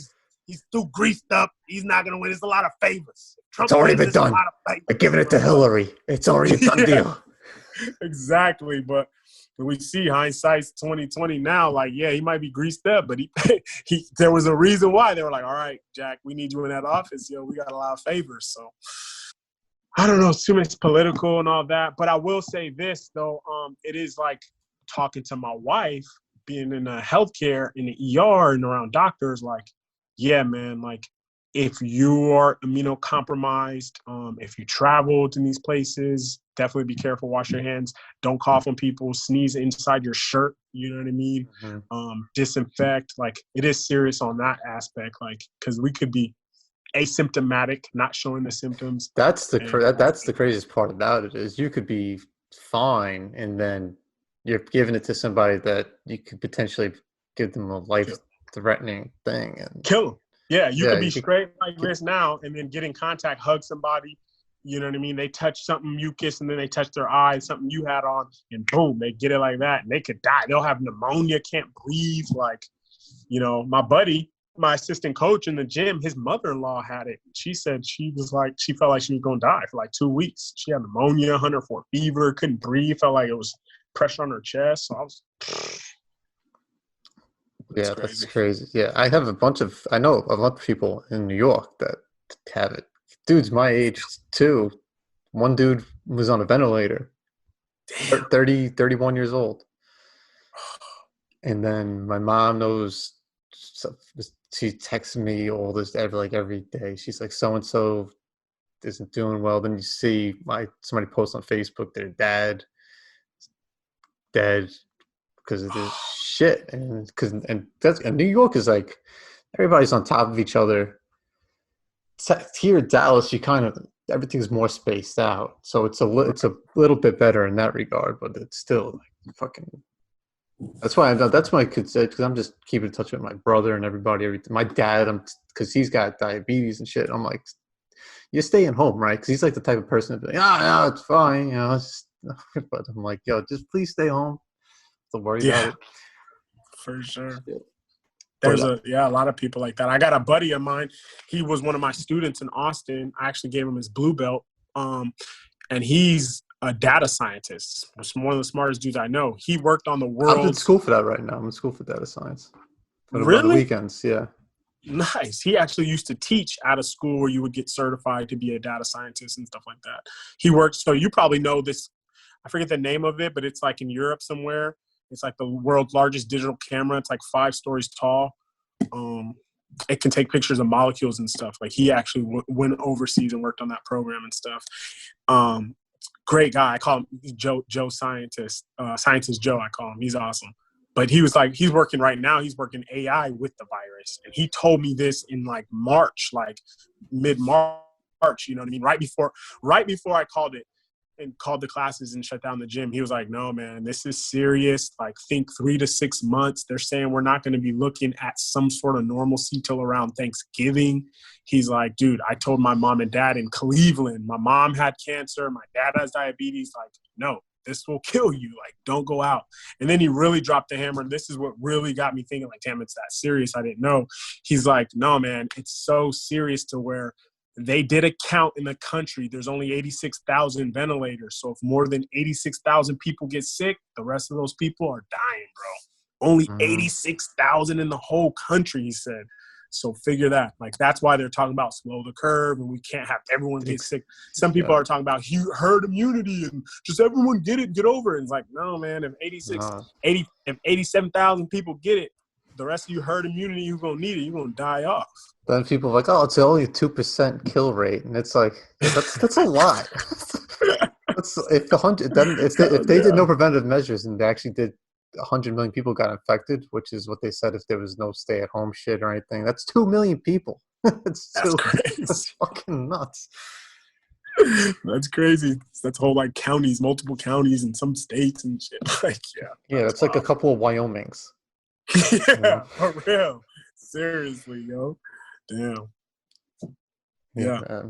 He's too greased up. He's not going to win. It's a lot of favors. It's already been done. They're giving it to Hillary. It's already a done deal. Exactly. But we see hindsight's 2020 now. Like, yeah, he might be greased up, but there was a reason why. They were like, all right, Jack, we need you in that office. We got a lot of favors. So I don't know. It's too much political and all that. But I will say this, though. It is like talking to my wife, being in healthcare, in the ER and around doctors, like, yeah, man, like if you are immunocompromised, if you travel to these places, definitely be careful, wash your hands, don't cough on people, sneeze inside your shirt, you know what I mean? Mm-hmm. Disinfect, like it is serious on that aspect, like, because we could be asymptomatic, not showing the symptoms. That's the craziest part about it is you could be fine and then you're giving it to somebody that you could potentially give them a life-threatening thing and kill them. Yeah, you could be straight like this now and then get in contact, hug somebody. You know what I mean? They touch something mucus and then they touch their eye, something you had on, and boom, they get it like that. And they could die. They'll have pneumonia, can't breathe. Like, my buddy, my assistant coach in the gym, his mother-in-law had it. She said she felt like she was going to die for like 2 weeks. She had pneumonia, 104 fever, couldn't breathe, felt like it was pressure on her chest. So I was... Yeah, that's crazy. Yeah, I know a lot of people in New York that have it. Dudes my age too. One dude was on a ventilator. Damn. 31 years old. And then my mom knows, she texts me all this every day. She's like, so-and-so isn't doing well. Then you see somebody posts on Facebook their dad dead because of this shit. And New York is like, everybody's on top of each other. Here in Dallas, everything's more spaced out, so it's a little bit better in that regard, but it's still like fucking. That's why I could say, because I'm just keeping in touch with my brother and everybody. My dad, because he's got diabetes and shit. I'm like, you're staying home, right? Because he's like the type of person to be like, no, it's fine, but I'm like, yo, just please stay home. Don't worry about it. For sure. There's a lot of people like that. I got a buddy of mine. He was one of my students in Austin. I actually gave him his blue belt. And he's a data scientist. He's one of the smartest dudes I know. He worked on the world. I'm in school for that right now. I'm in school for data science. Really? On the weekends, yeah. Nice. He actually used to teach at a school where you would get certified to be a data scientist and stuff like that. He worked, so you probably know this. I forget the name of it, but it's like in Europe somewhere. It's like the world's largest digital camera. It's like 5 stories tall. It can take pictures of molecules and stuff. Like he actually went overseas and worked on that program and stuff. Great guy. I call him Joe Scientist. Scientist Joe, I call him. He's awesome. But he was like, he's working right now. He's working AI with the virus. And he told me this in like March, like mid-March, you know what I mean? Right before I called it. and called the classes and shut down the gym. He was like, no, man, this is serious. Like, think 3 to 6 months. They're saying we're not going to be looking at some sort of normalcy till around Thanksgiving. He's like, dude, I told my mom and dad in Cleveland, my mom had cancer, my dad has diabetes. Like, no, this will kill you. Like, don't go out. And then he really dropped the hammer. And this is what really got me thinking, like, damn, it's that serious. I didn't know. He's like, no, man, it's so serious to where they did a count in the country. There's only 86,000 ventilators. So if more than 86,000 people get sick, the rest of those people are dying, bro. Only 86,000 in the whole country, he said. So figure that. Like, that's why they're talking about slow the curve and we can't have everyone get sick. Some people are talking about herd immunity and just everyone get it, get over it. And it's like, no, man, if 87,000 people get it, the rest of you herd immunity, you're going to need it. You're going to die off. Then people are like, oh, it's only a 2% kill rate. And it's like, that's a lot. If they did no preventive measures and they actually did 100 million people got infected, which is what they said if there was no stay-at-home shit or anything. That's 2 million people. That's crazy. That's fucking nuts. That's crazy. That's whole like counties, multiple counties in some states and shit. Like, yeah, that's like a couple of Wyomings. Yeah, for real. Seriously, yo. Damn. Yeah.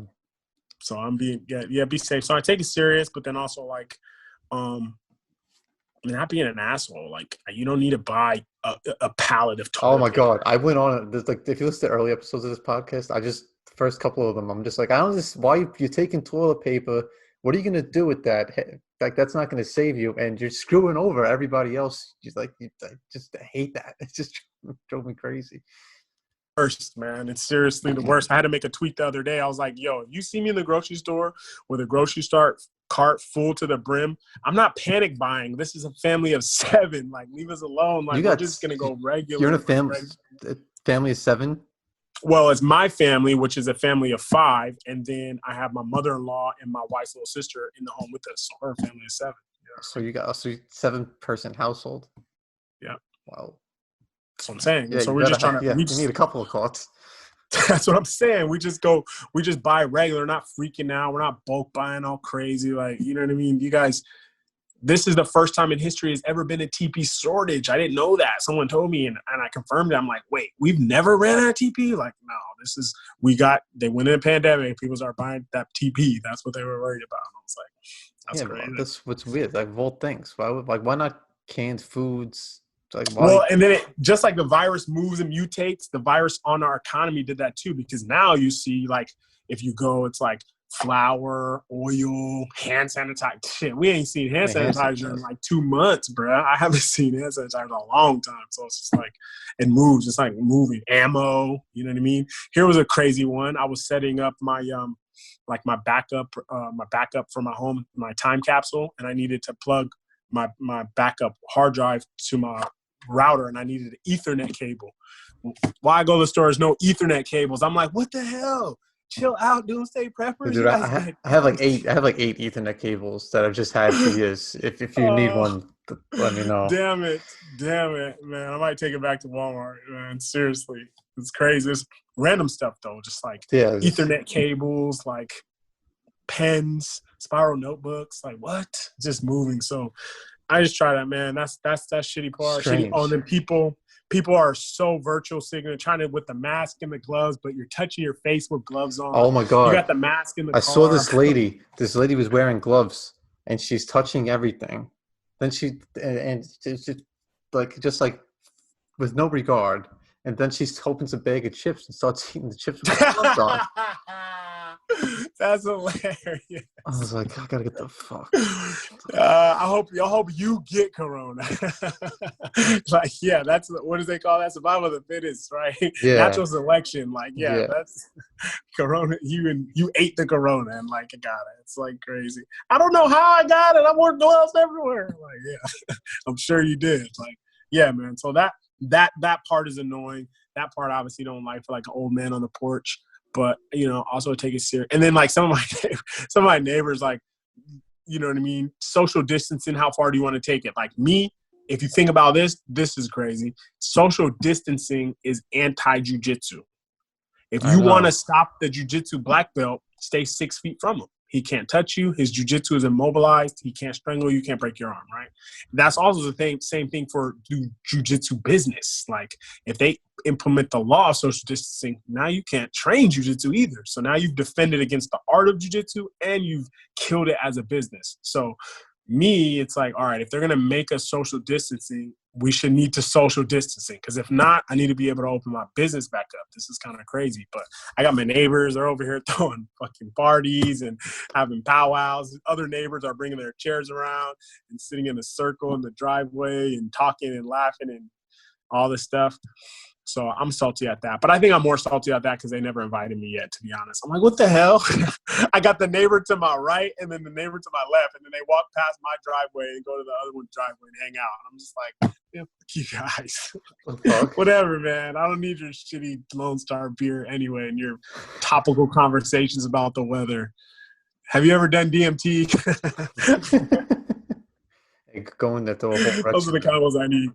So I'm being be safe. So I take it serious, but then also like not being an asshole. Like, you don't need to buy a pallet of toilet Oh my paper. God. I went on it. Like, if you listen to early episodes of this podcast, the first couple of them, I'm just like, I don't just, why you're taking toilet paper. What are you going to do with that? Like, that's not going to save you. And you're screwing over everybody else. I just hate that. It just drove me crazy. Worst, man. It's seriously the worst. I had to make a tweet the other day. I was like, yo, if you see me in the grocery store with a grocery cart full to the brim, I'm not panic buying. This is a family of 7. Like, leave us alone. Like, we're just going to go regular. You're in a family of 7? Well, it's my family, which is a family of 5. And then I have my mother-in-law and my wife's little sister in the home with us. So we're a family of 7. Yeah. So you got a 7-person household. Yeah. Wow. That's what I'm saying. Yeah, so we're just trying to. Yeah, you need a couple of carts. That's what I'm saying. We just buy regular, not freaking out. We're not bulk buying all crazy. Like, you know what I mean? You guys, this is the first time in history has ever been a TP shortage. I didn't know that. Someone told me and I confirmed it. I'm like, wait, we've never ran out of TP? Like, no, they went in a pandemic. People started buying that TP. That's what they were worried about. I was like, that's crazy. That's what's weird. Like, of all things, why not canned foods? Like, well, and then just like the virus moves and mutates, the virus on our economy did that too, because now you see, like, if you go, it's like flour, oil, hand sanitizer. Shit, we ain't seen hand sanitizer in like 2 months, bro. I haven't seen hand sanitizer in a long time. So it's just like, it moves. It's like moving. Ammo, you know what I mean? Here was a crazy one. I was setting up my my backup for my home, my time capsule, and I needed to plug my backup hard drive to my router, and I needed an Ethernet cable. Why I go to the store, there's no Ethernet cables. I'm like, what the hell? Chill out, doomsday preppers. Dude, I have like 8 Ethernet cables that I've just had for years. If you need one, let me know. Damn it, man. I might take it back to Walmart, man. Seriously. It's crazy. It's random stuff though, just like Ethernet cables, like pens, spiral notebooks, like what? Just moving. So I just try that, man. That's that shitty part. Shitty. Oh, and then people are so virtual signaling, trying to with the mask and the gloves, but you're touching your face with gloves on. Oh my God. You got the mask in the car. I saw this lady. This lady was wearing gloves and she's touching everything. Then she just like with no regard. And then she opens a bag of chips and starts eating the chips with the gloves on. That's hilarious. I was like, I gotta get the fuck. I hope you get corona. Like, yeah, that's what do they call that? Survival of the fittest, right? Yeah. Natural selection. Like, yeah, that's corona. You ate the corona and like, I got it. It's like crazy. I don't know how I got it. I wore gloves everywhere. Like, yeah, I'm sure you did. Like, yeah, man. So that part is annoying. That part obviously don't like for like an old man on the porch. But, you know, also take it serious. And then, like, some of my neighbors, like, you know what I mean? Social distancing, how far do you want to take it? Like me, if you think about this is crazy. Social distancing is anti-jiu-jitsu. If you want to stop the jiu-jitsu black belt, stay 6 feet from them. He can't touch you. His jiu-jitsu is immobilized. He can't strangle you. Can't break your arm, right? That's also the same thing for jiu-jitsu business. Like, if they implement the law of social distancing, now you can't train jiu-jitsu either. So now you've defended against the art of jiu-jitsu and you've killed it as a business. So me, it's like, all right, if they're going to make us social distancing, we should need to social distancing. Because if not, I need to be able to open my business back up. This is kind of crazy. But I got my neighbors. They're over here throwing fucking parties and having powwows. Other neighbors are bringing their chairs around and sitting in a circle in the driveway and talking and laughing and all this stuff. So I'm salty at that. But I think I'm more salty at that because they never invited me yet, to be honest. I'm like, what the hell? I got the neighbor to my right and then the neighbor to my left. And then they walk past my driveway and go to the other one's driveway and hang out. And I'm just like, yeah, fuck you guys. Whatever, man. I don't need your shitty Lone Star beer anyway and your topical conversations about the weather. Have you ever done DMT? Going that the whole Those are the combos I need.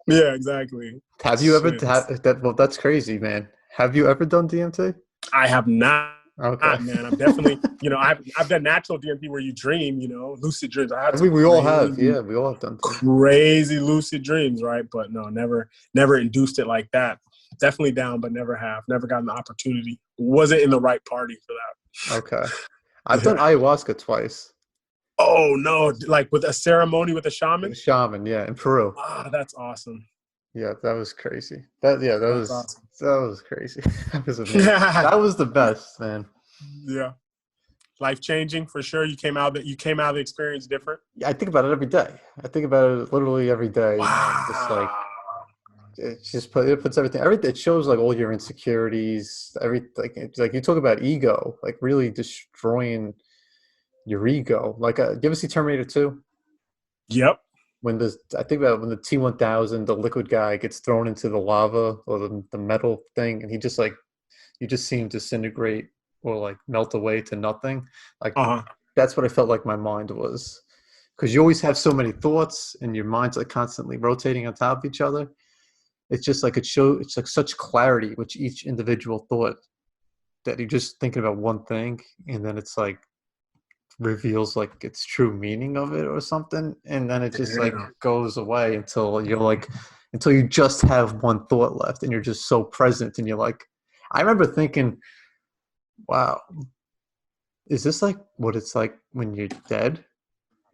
Yeah, exactly. Have you ever that? Well, that's crazy, man. Have you ever done DMT? I have not. Okay, man. I'm definitely, I've done natural DMT where you dream, lucid dreams. We all have. Yeah, we all have done crazy lucid dreams, right? But no, never induced it like that. Definitely down, but never gotten the opportunity. Wasn't in the right party for that. Okay, I've done ayahuasca twice. Oh no! Like with a ceremony with a shaman. Shaman, yeah, in Peru. Ah, that's awesome. Yeah, that was crazy. That was awesome. That was crazy. That was amazing. Yeah. That was the best, man. Yeah, life changing for sure. You came out of the experience different. Yeah, I think about it every day. I think about it literally every day. Wow. Just like it puts everything. It shows like all your insecurities. Like you talk about ego, like really destroying your ego. Like, do you ever see Terminator 2? Yep. I think about when the T-1000, the liquid guy, gets thrown into the lava or the metal thing, and you just see him disintegrate or like melt away to nothing. Like that's what I felt like my mind was, because you always have so many thoughts and your mind's like constantly rotating on top of each other. It's just like it's like such clarity with each individual thought that you're just thinking about one thing, and then it's like reveals like its true meaning of it or something, and then it just like goes away until you just have one thought left and you're just so present, and you're like, I remember thinking, wow, is this like what it's like when you're dead?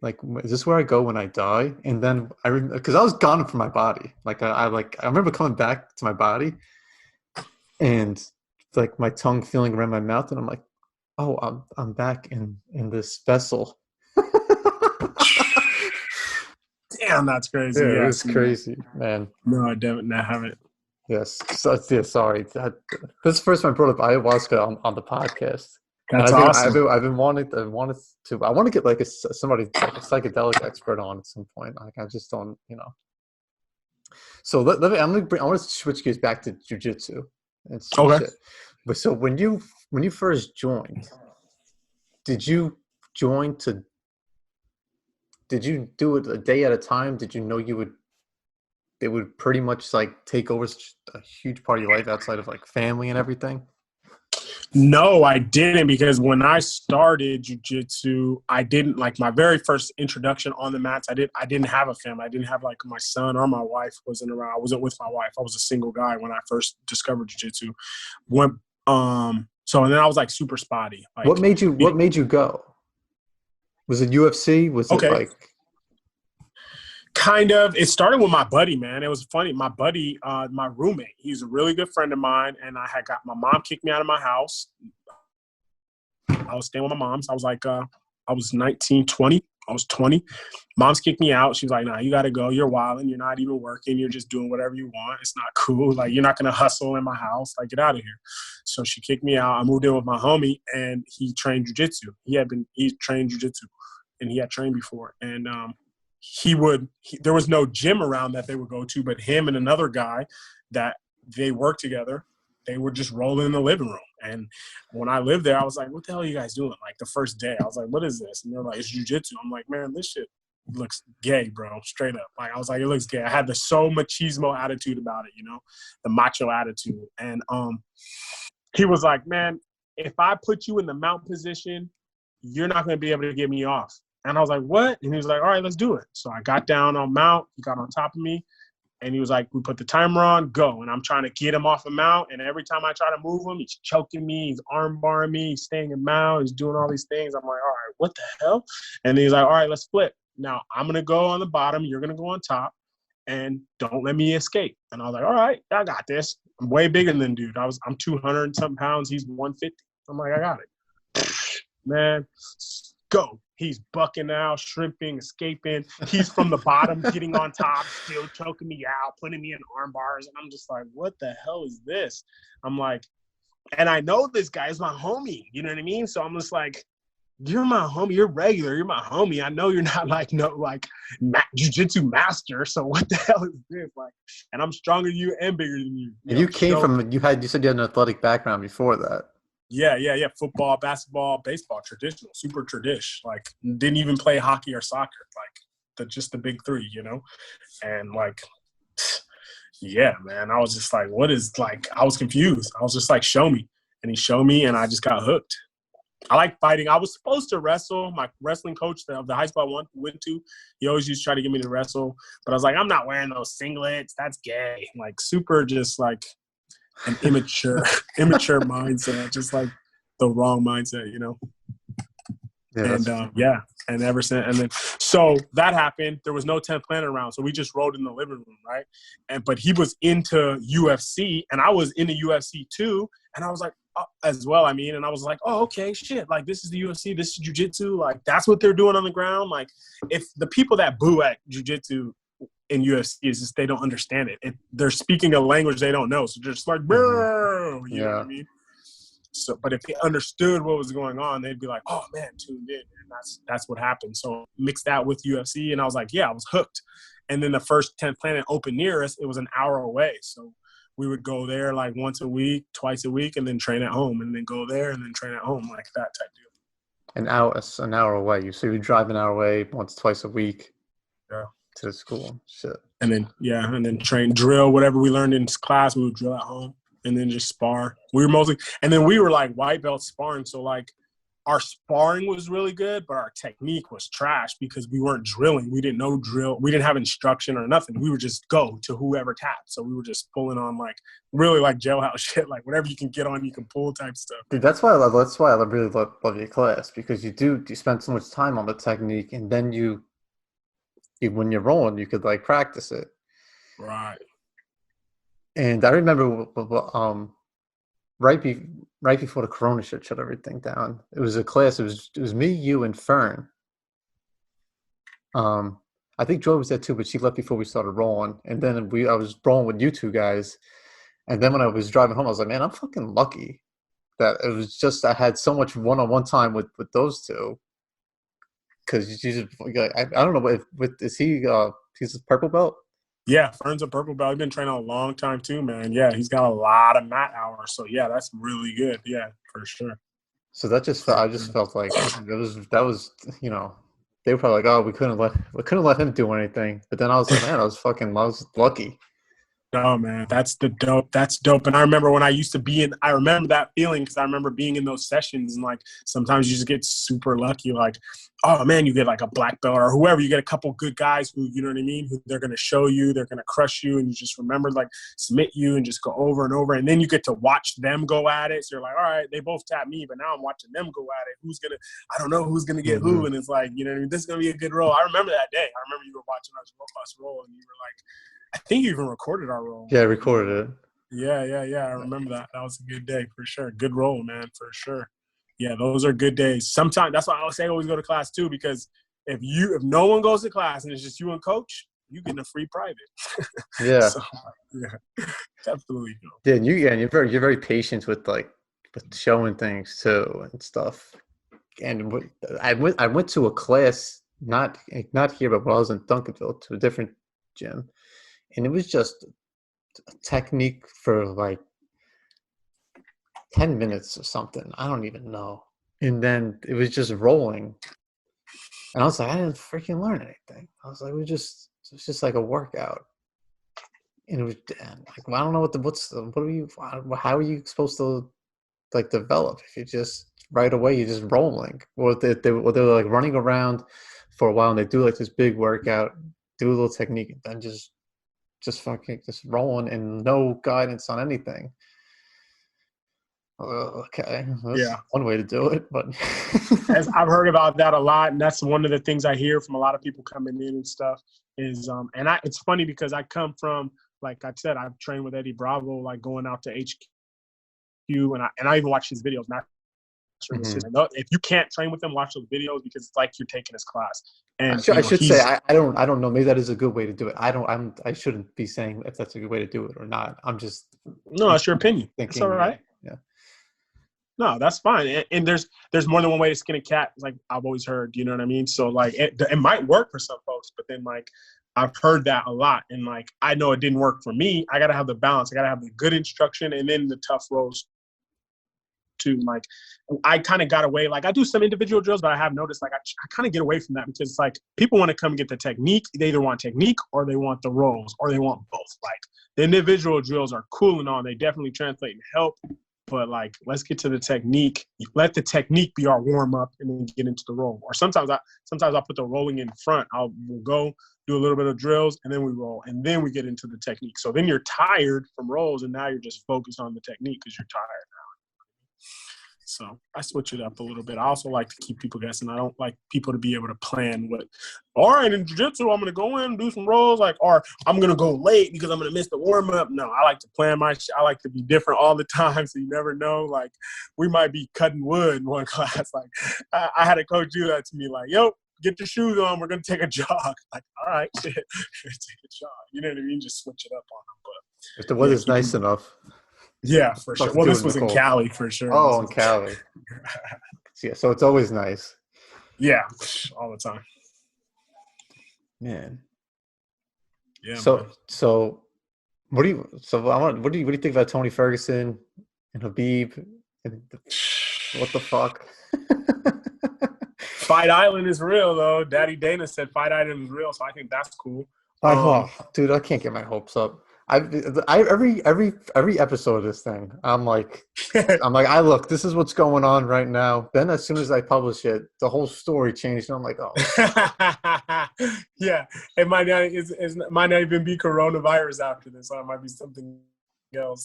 Like, is this where I go when I die? And then because I was gone from my body, like I remember coming back to my body and like my tongue feeling around my mouth, and I'm like, oh, I'm back in this vessel. Damn, that's crazy. Yeah, it was crazy, man. No, I haven't. Yes. So, yeah, sorry. This is the first time I brought up ayahuasca on the podcast. That's awesome. I've been wanted to. I want to get like somebody like a psychedelic expert on at some point. Like, I just don't, So I want to switch gears back to jiu-jitsu and okay. Shit. But so when you first joined, did you do it a day at a time? Did you know it would pretty much like take over a huge part of your life outside of like family and everything? No, I didn't, because when I started jiu-jitsu, I didn't, like, my very first introduction on the mats, I didn't have a family. I didn't have like my son or my wife wasn't around. I wasn't with my wife. I was a single guy when I first discovered jiu-jitsu. So and then I was like super spotty. Like, what made you go? Was it UFC? Was it like? Kind of. It started with my buddy, man. It was funny. My buddy, my roommate, he's a really good friend of mine, and I had got my mom kicked me out of my house. I was staying with my mom. So I was like, I was 19, 20. I was 20. Mom's kicked me out. She was like, nah, you got to go. You're wilding. You're not even working. You're just doing whatever you want. It's not cool. Like, you're not going to hustle in my house. Like, get out of here. So she kicked me out. I moved in with my homie, and he trained jiu-jitsu. He trained jiu-jitsu, and he had trained before. And there was no gym around that they would go to, but him and another guy that they worked together, they would just roll in the living room. And when I lived there, I was like, what the hell are you guys doing? Like, the first day, I was like, what is this? And they're like, it's jiu-jitsu. I'm like, man, this shit looks gay, bro, straight up. Like, I was like, it looks gay. I had the so machismo attitude about it, the macho attitude. And he was like, man, if I put you in the mount position you're not going to be able to get me off. And I was like, what? And he was like, all right, let's do it. So I got down on mount. He got on top of me. And he was like, we put the timer on, go. And I'm trying to get him off the mount. And every time I try to move him, he's choking me. He's arm barring me. He's staying in mount. He's doing all these things. I'm like, all right, what the hell? And he's like, all right, let's flip. Now I'm going to go on the bottom. You're going to go on top. And don't let me escape. And I was like, all right, I got this. I'm way bigger than dude. I'm 200 and something pounds. He's 150. I'm like, I got it. Man, go. He's bucking out, shrimping, escaping. He's from the bottom, getting on top, still choking me out, putting me in arm bars. And I'm just like, what the hell is this? I'm like, and I know this guy is my homie. You know what I mean? So I'm just like, you're my homie. You're regular. You're my homie. I know you're not like jiu-jitsu master. So what the hell is this? Like, and I'm stronger than you and bigger than you. And you came from, you said you had an athletic background before that. Yeah. Football, basketball, baseball, traditional, super tradish. Like, didn't even play hockey or soccer. Like, just the big three, you know? And, like, yeah, man, I was just like, what is, like, I was confused. I was just like, show me. And he showed me, and I just got hooked. I like fighting. I was supposed to wrestle. My wrestling coach of the high school I went to, he always used to try to get me to wrestle. But I was like, I'm not wearing those singlets. That's gay. Like, super just, like, an immature mindset, just like the wrong mindset, you know? Yeah, and ever since, and then, so that happened. There was no 10th Planet around, so we just rode in the living room, right? But he was into UFC, and I was into UFC too, and I was like, as well, and I was like, oh, okay, shit, like, this is the UFC, this is jiu-jitsu, like, that's what they're doing on the ground. Like, if the people that boo at jiu-jitsu in UFC is just they don't understand it. They're speaking a language they don't know. So they're just like, bro, you know what I mean? So, but if they understood what was going on, they'd be like, oh man, tuned in. And that's what happened. So mixed that with UFC, and I was like, yeah, I was hooked. And then the first 10th Planet opened near us. It was an hour away. So we would go there like once a week, twice a week, and then train at home, and then go there and then train at home, like that type deal. An hour away. So you drive an hour away once, twice a week. Yeah. To the school. Shit. And then train, drill, whatever we learned in class, we would drill at home, and then just spar. We were like white belt sparring. So like our sparring was really good, but our technique was trash because we weren't drilling. We didn't know drill. We didn't have instruction or nothing. We would just go to whoever tapped. So we were just pulling on like really like jailhouse shit, like whatever you can get on, you can pull type stuff. Dude, that's why I really love your class, because you spend so much time on the technique, and then when you're rolling, you could like practice it. Right. And I remember right before the Corona shut everything down, it was a class. It was me, you, and Fern. I think Joy was there too, but she left before we started rolling. And then I was rolling with you two guys. And then when I was driving home, I was like, man, I'm fucking lucky that it was just I had so much one-on-one time with those two. Because I don't know, is he he's a purple belt? Yeah, Fern's a purple belt. He's been training a long time too, man. Yeah, he's got a lot of mat hours. So yeah, that's really good. Yeah, for sure. So I just felt like that was you know, they were probably like, oh, we couldn't let him do anything. But then I was like, man, I was lucky. No, man, that's dope. That's dope. And I remember when I used to I remember that feeling because I remember being in those sessions, and like sometimes you just get super lucky. Like, oh man, you get like a black belt or whoever, you get a couple good guys who, you know what I mean, who they're going to show you, they're going to crush you, and you just remember like submit you and just go over and over. And then you get to watch them go at it. So you're like, all right, they both tapped me, but now I'm watching them go at it. I don't know who's going to get who. And it's like, you know what I mean? This is going to be a good roll. I remember that day. I remember you were watching us roll, and you were like, I think you even recorded our roll. Yeah, I recorded it. Yeah. I remember that. That was a good day for sure. Good roll, man, for sure. Yeah, those are good days. Sometimes that's why I say always go to class too, because if no one goes to class and it's just you and coach, you get a free private. Yeah. So, yeah, definitely. Yeah, and you're very patient with showing things too and stuff. And I went to a class not here, but when I was in Duncanville, to a different gym. And it was just a technique for like 10 minutes or something. I don't even know. And then it was just rolling. And I was like, I didn't freaking learn anything. I was like, it was just like a workout. And it was like, well, I don't know how are you supposed to like develop if you're just right away you're just rolling, or they're like running around for a while and they do like this big workout, do a little technique, and then just fucking just rolling and no guidance on anything. Okay, that's Yeah. one way to do it, but As I've heard about that a lot, and that's one of the things I hear from a lot of people coming in and stuff is, it's funny because I come from, like I said, I've trained with Eddie Bravo, like going out to HQ, and I even watch his videos. Not sure if you can't train with him, watch those videos because it's like you're taking his class. And I should say I don't know. Maybe that is a good way to do it. I shouldn't be saying if that's a good way to do it or not. I'm just no, that's your opinion. thinking. It's all right. Yeah. No, that's fine. And there's more than one way to skin a cat. Like I've always heard, you know what I mean? So like it might work for some folks, but then like I've heard that a lot. And like I know it didn't work for me. I gotta have the balance. I gotta have the good instruction and then the tough roles too. Like I kind of got away. Like I do some individual drills, but I have noticed like I kind of get away from that because it's like people want to come get the technique. They either want technique or they want the rolls or they want both. Like the individual drills are cool and all. They definitely translate and help. But like, let's get to the technique. Let the technique be our warm up, and then get into the roll. Or sometimes I'll put the rolling in front. We'll go do a little bit of drills, and then we roll, and then we get into the technique. So then you're tired from rolls, and now you're just focused on the technique because you're tired now. So I switch it up a little bit. I also like to keep people guessing. I don't like people to be able to plan all right, in jiu-jitsu, I'm going to go in and do some rolls, or I'm going to go late because I'm going to miss the warm-up. No, I like to plan my I like to be different all the time, so you never know. Like, we might be cutting wood in one class. Like, I had a coach do that to me, like, yo, get your shoes on. We're going to take a jog. Like, all right, shit, take a jog. You know what I mean? Just switch it up on them. But if the weather's nice enough. Yeah, for sure. Well, this was in Cali for sure. Oh, in Cali. Yeah, so it's always nice. Yeah, all the time. Man. Yeah. So what do you think about Tony Ferguson and Khabib? What the fuck? Fight Island is real though. Daddy Dana said Fight Island is real, so I think that's cool. Dude, I can't get my hopes up. Every episode of this thing, I'm like, I look, this is what's going on right now. Then as soon as I publish it, the whole story changed, and I'm like, oh. Yeah, it might not even be coronavirus after this. So it might be something else.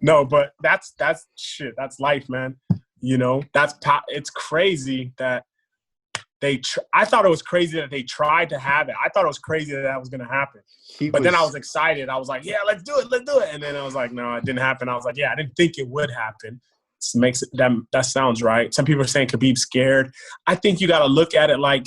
No, but that's shit. That's life, man. You know, it's crazy that I thought it was crazy that they tried to have it. I thought it was crazy that was going to happen. Then I was excited. I was like, yeah, let's do it. And then I was like, no, it didn't happen. I was like, yeah, I didn't think it would happen. That sounds right. Some people are saying Khabib's scared. I think you got to look at it like,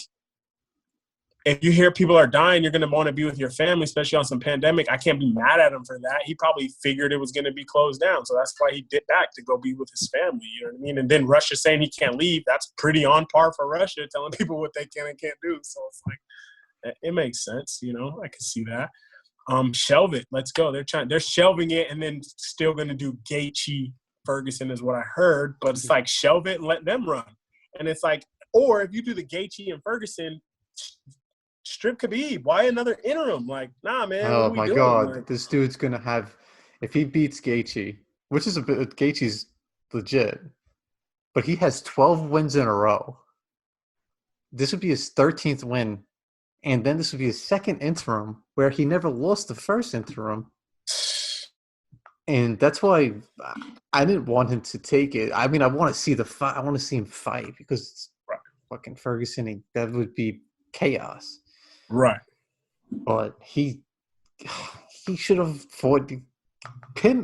if you hear people are dying, you're going to want to be with your family, especially on some pandemic. I can't be mad at him for that. He probably figured it was going to be closed down. So that's why he did back to go be with his family. You know what I mean? And then Russia saying he can't leave. That's pretty on par for Russia, telling people what they can and can't do. So it's like, it makes sense. You know, I can see that. Shelve it. Let's go. They're shelving it and then still going to do Gaethje Ferguson is what I heard. But it's like, shelve it and let them run. And it's like, or if you do the Gaethje and Ferguson, strip Khabib. Why another interim? Like, nah, man. Oh my God, like, this dude's gonna have, if he beats Gaethje, which is Gaethje's legit, but he has 12 wins in a row. This would be his 13th win, and then this would be his second interim where he never lost the first interim, and that's why I didn't want him to take it. I mean, I want to see the fight. I want to see him fight because it's fucking Ferguson. That would be chaos. Right. But he should have fought. Him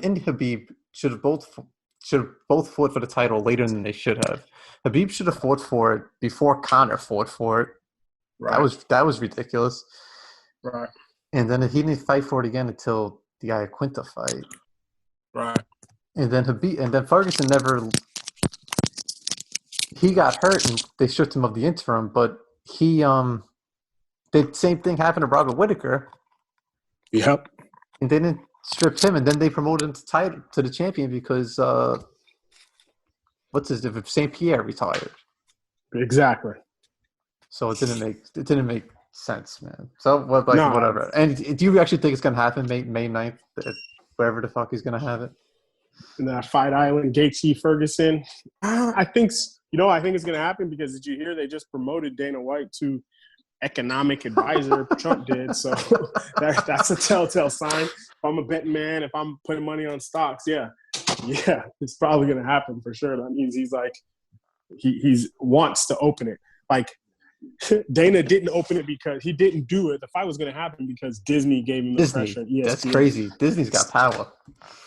and Khabib should have both fought for the title later than they should have. Khabib should have fought for it before Conor fought for it. Right. That was ridiculous. Right. And then he didn't fight for it again until the Iaquinta fight. Right. And then Ferguson never. He got hurt and they stripped him of the interim, but he the same thing happened to Robert Whittaker. Yep. And they didn't strip him, and then they promoted him to the champion because what's his name? St. Pierre retired. Exactly. So it didn't make sense, man. So whatever. And do you actually think it's gonna happen May 9th, wherever the fuck he's gonna have it? in that Fight Island, Gaethje Ferguson. I think I think it's gonna happen because did you hear they just promoted Dana White to economic advisor? Trump did, so that's a telltale sign. If I'm a betting man, if I'm putting money on stocks, yeah, it's probably gonna happen for sure. That means he's like he's wants to open it. Like Dana didn't open it because he didn't do it. The fight was going to happen because Disney gave him the pressure. ESPN. That's crazy. Disney's got power.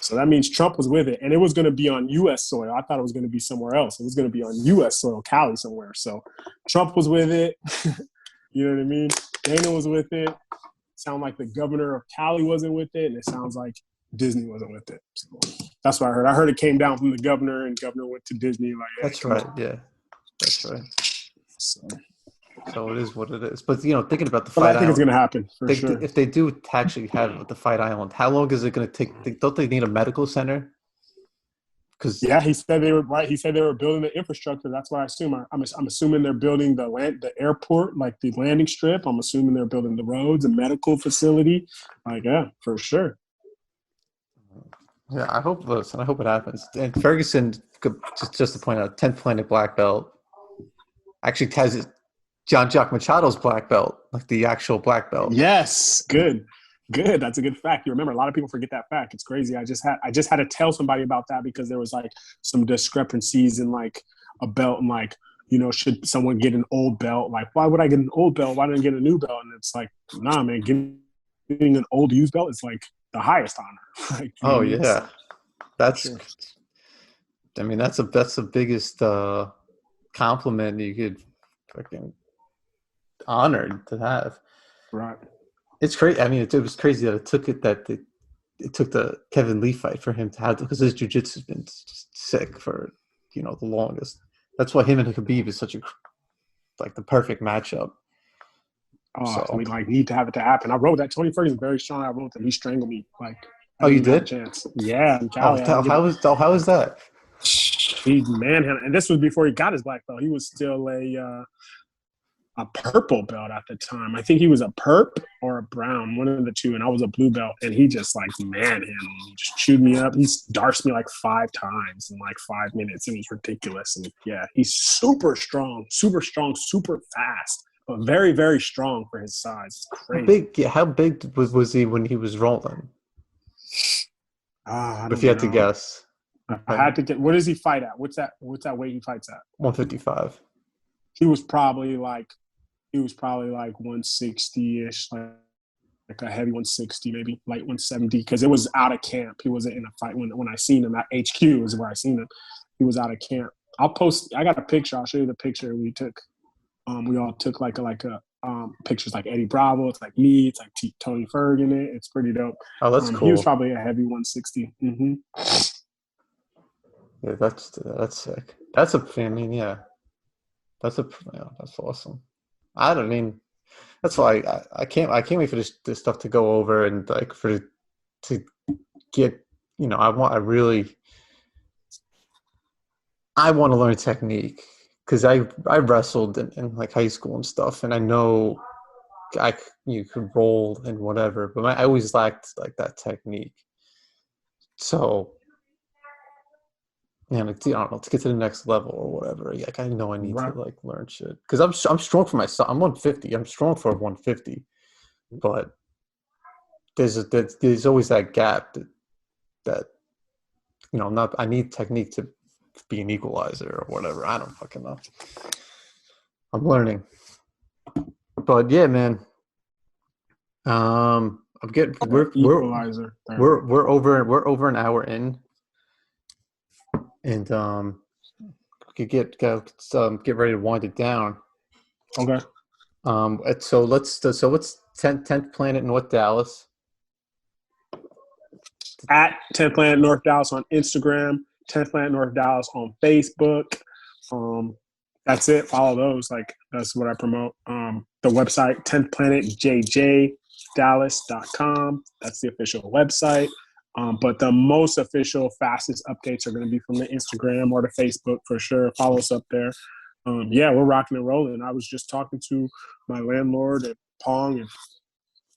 So that means Trump was with it. And it was going to be on U.S. soil. I thought it was going to be somewhere else. It was going to be on U.S. soil, Cali somewhere. So Trump was with it. You know what I mean? Dana was with it. Sound like the governor of Cali wasn't with it. And it sounds like Disney wasn't with it. So that's what I heard. I heard it came down from the governor and governor went to Disney. Like, hey, that's right. Yeah, that's right. So it is what it is. But, thinking about the Fight Island. I think it's going to happen for sure. If they do actually have the Fight Island, how long is it going to take? Don't they need a medical center? He said they were right. He said they were building the infrastructure. That's what I assume. I'm assuming they're building the airport, like the landing strip. I'm assuming they're building the roads, a medical facility. Like, yeah, for sure. Yeah, I hope it happens. And Ferguson, just to point out, 10th planet black belt. Actually has John-Jacques Machado's black belt, like the actual black belt. Yes, good. That's a good fact. You remember, a lot of people forget that fact. It's crazy. I just had to tell somebody about that because there was like some discrepancies in like a belt and like, should someone get an old belt? Like, why would I get an old belt? Why didn't I get a new belt? And it's like, nah, man, getting an old used belt is like the highest honor. Like, yeah, that's. Sure. I mean, that's the biggest compliment you could fucking honored to have. Right. It's crazy. I mean, it was crazy that it took the Kevin Lee fight for him to have, because his jiu-jitsu has been just sick for the longest. That's why him and Khabib is such the perfect matchup. Oh, so we need to have it to happen. I wrote that Tony Ferguson very strong. I wrote that he strangled me. You did? Chance. Yeah. How was that? He manhandled, and this was before he got his black belt. He was still a purple belt at the time. I think he was a perp or a brown, one of the two, and I was a blue belt. And he just manhandled me, he just chewed me up. He darced me 5 times in 5 minutes. It was ridiculous. And yeah, he's super strong, super fast, but very, very strong for his size. It's crazy. How big was he when he was rolling? If you had to guess. I had to get. What does he fight at? What's that weight he fights at? 155. He was probably 160-ish, like a heavy 160, maybe light 170, because it was out of camp. He wasn't in a fight when I seen him at HQ is where I seen him. He was out of camp. I got a picture. I'll show you the picture we took. We all took pictures like Eddie Bravo. It's like me. It's like Tony Ferg in it. It's pretty dope. Oh, that's cool. He was probably a heavy 160. Mm-hmm. Yeah, that's sick. That's awesome. That's why I can't wait for this stuff to go over and to get, I want to learn technique, because I wrestled in high school and stuff, and I know you could roll and whatever, but I always lacked that technique. So, I don't know, to get to the next level or whatever. I know I need to learn shit, because I'm strong for myself. I'm 150. I'm strong for 150, but there's always that gap that I need technique to be an equalizer or whatever. I don't fucking know. I'm learning, but yeah, man. We're over an hour in. And we could get ready to wind it down. Okay. So what's 10th Planet North Dallas? At 10th Planet North Dallas on Instagram, 10th Planet North Dallas on Facebook. That's it. Follow those. That's what I promote. The website, 10thplanetjjdallas.com. That's the official website. But the most official, fastest updates are going to be from the Instagram or the Facebook for sure. Follow us up there. We're rocking and rolling. I was just talking to my landlord at Pong, and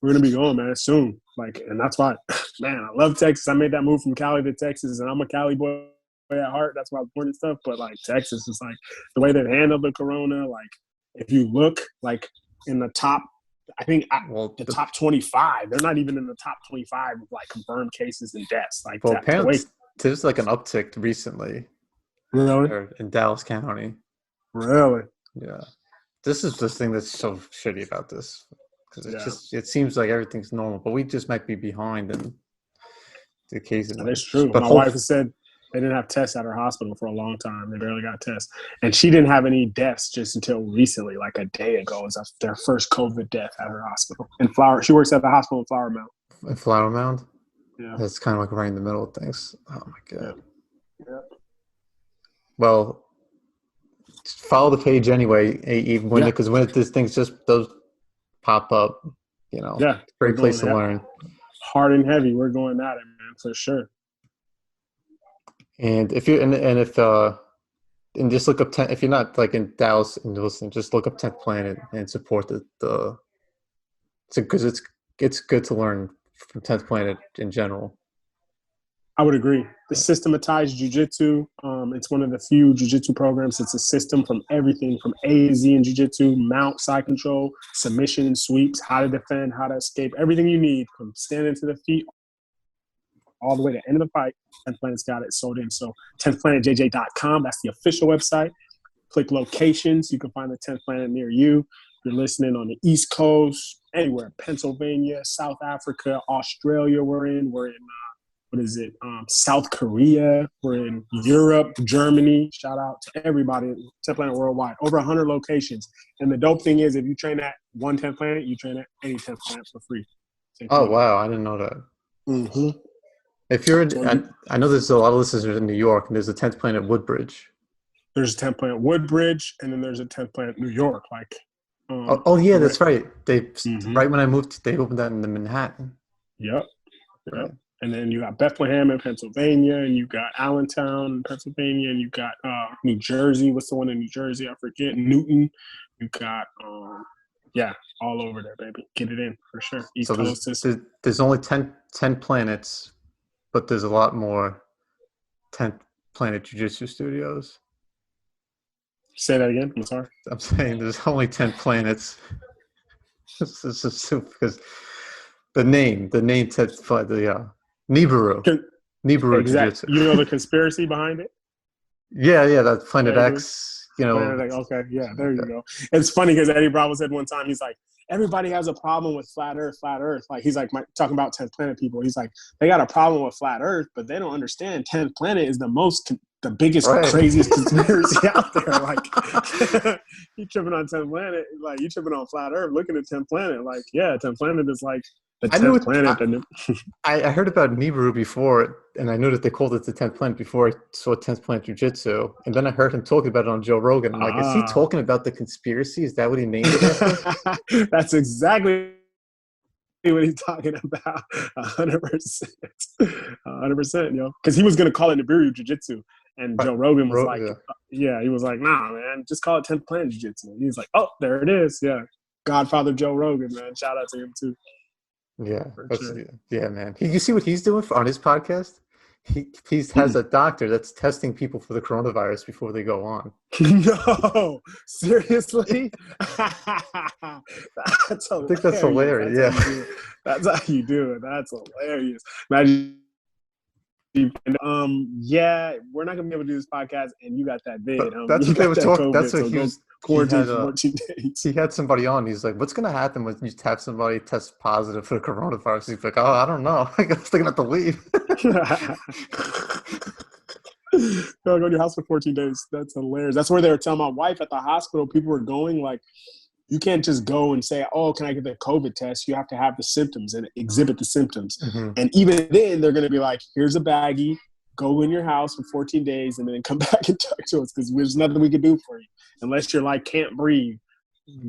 we're going to be going, man, soon. Like, and that's why, man, I love Texas. I made that move from Cali to Texas, and I'm a Cali boy at heart. That's why I was born and stuff. But like Texas is like the way they've handled the corona. Like, if you look like in the top, I think the top 25, they're not even in the top 25 of like confirmed cases and deaths. Like, well, that, apparently there's like an uptick recently. Really? In Dallas County. Really? Yeah. This is the thing that's so shitty about this. Because it seems like everything's normal, but we just might be behind in the cases. That is true. But my wife said they didn't have tests at her hospital for a long time. They barely got tests. And she didn't have any deaths just until recently, like a day ago. It was their first COVID death at her hospital. She works at the hospital in Flower Mound. In Flower Mound? Yeah. That's kind of like right in the middle of things. Oh, my God. Yeah. Well, follow the page anyway, even when because when these things just those pop up, great place to learn. Hard and heavy, we're going at it, man, for sure. And if you're and just look up if you're not like in Dallas and listening, just look up 10th Planet and support because it's good to learn from 10th Planet in general. I would agree. The systematized jiu-jitsu, it's one of the few jiu-jitsu programs. It's a system from everything from A to Z in jiu-jitsu, mount, side control, submission, sweeps, how to defend, how to escape, everything you need from standing to the feet all the way to end of the fight. 10th Planet's got it sold in. So 10thplanetjj.com, that's the official website. Click locations. You can find the 10th Planet near you. You're listening on the East Coast, anywhere, Pennsylvania, South Africa, Australia we're in South Korea. We're in Europe, Germany. Shout out to everybody, 10th Planet worldwide. Over 100 locations. And the dope thing is, if you train at one 10th Planet, you train at any 10th Planet for free. Oh, wow. I didn't know that. Mm-hmm. If you're I know there's a lot of listeners in New York, and there's a 10th Planet Woodbridge. There's a 10th Planet Woodbridge, and then there's a 10th Planet New York. Yeah, that's right. They right when I moved, they opened that in the Manhattan. Yep. And then you got Bethlehem in Pennsylvania, and you got Allentown in Pennsylvania, and you got New Jersey. What's the one in New Jersey? I forget. Newton. You got, all over there, baby. Get it in for sure. East Coast. There's only 10 planets, but there's a lot more 10th Planet Jiu-Jitsu studios. Say that again. I'm sorry. I'm saying there's only 10 planets. Because the name 10th Planet, Nibiru. Nibiru Jiu-Jitsu. You know the conspiracy behind it? Yeah, that's Planet X. Planet X. Okay, yeah, there you go. It's funny because Eddie Bravo said one time, he's like, everybody has a problem with flat Earth. Like, he's like talking about 10th Planet people. He's like, they got a problem with flat Earth, but they don't understand 10th Planet is the biggest, craziest conspiracy out there. Like, you tripping on 10th Planet, like you tripping on flat Earth, looking at 10th Planet. Like, yeah, 10th Planet is like the 10th Planet. I heard about Nibiru before, and I knew that they called it the 10th Planet before I saw 10th Planet Jiu-Jitsu. And then I heard him talking about it on Joe Rogan. I'm like, is he talking about the conspiracy? Is that what he named it? That's exactly what he's talking about. 100%. 100%, yo. Because he was going to call it Nibiru Jiu-Jitsu. And Joe Rogan was he was like, nah, man, just call it 10th Planet Jiu-Jitsu. He's like, oh, there it is. Yeah. Godfather Joe Rogan, man. Shout out to him, too. Yeah. Sure. Yeah, man. You see what he's doing on his podcast? He has a doctor that's testing people for the coronavirus before they go on. No, seriously? That's hilarious. I think that's hilarious. That's how you do it. That's hilarious. Imagine. We're not gonna be able to do this podcast, and you got that vid. That's what they were talking. That's what he was quarantined for 14 days. He had somebody on. He's like, "What's gonna happen when you have somebody test positive for the coronavirus?" He's like, "Oh, I don't know. I guess they're gonna have to leave." Go to your house for 14 days. That's hilarious. That's where they were telling my wife at the hospital. People were going like, you can't just go and say, oh, can I get the COVID test? You have to have the symptoms and exhibit the symptoms. Mm-hmm. And even then, they're going to be like, here's a baggie. Go in your house for 14 days and then come back and talk to us because there's nothing we can do for you. Unless you're like, can't breathe,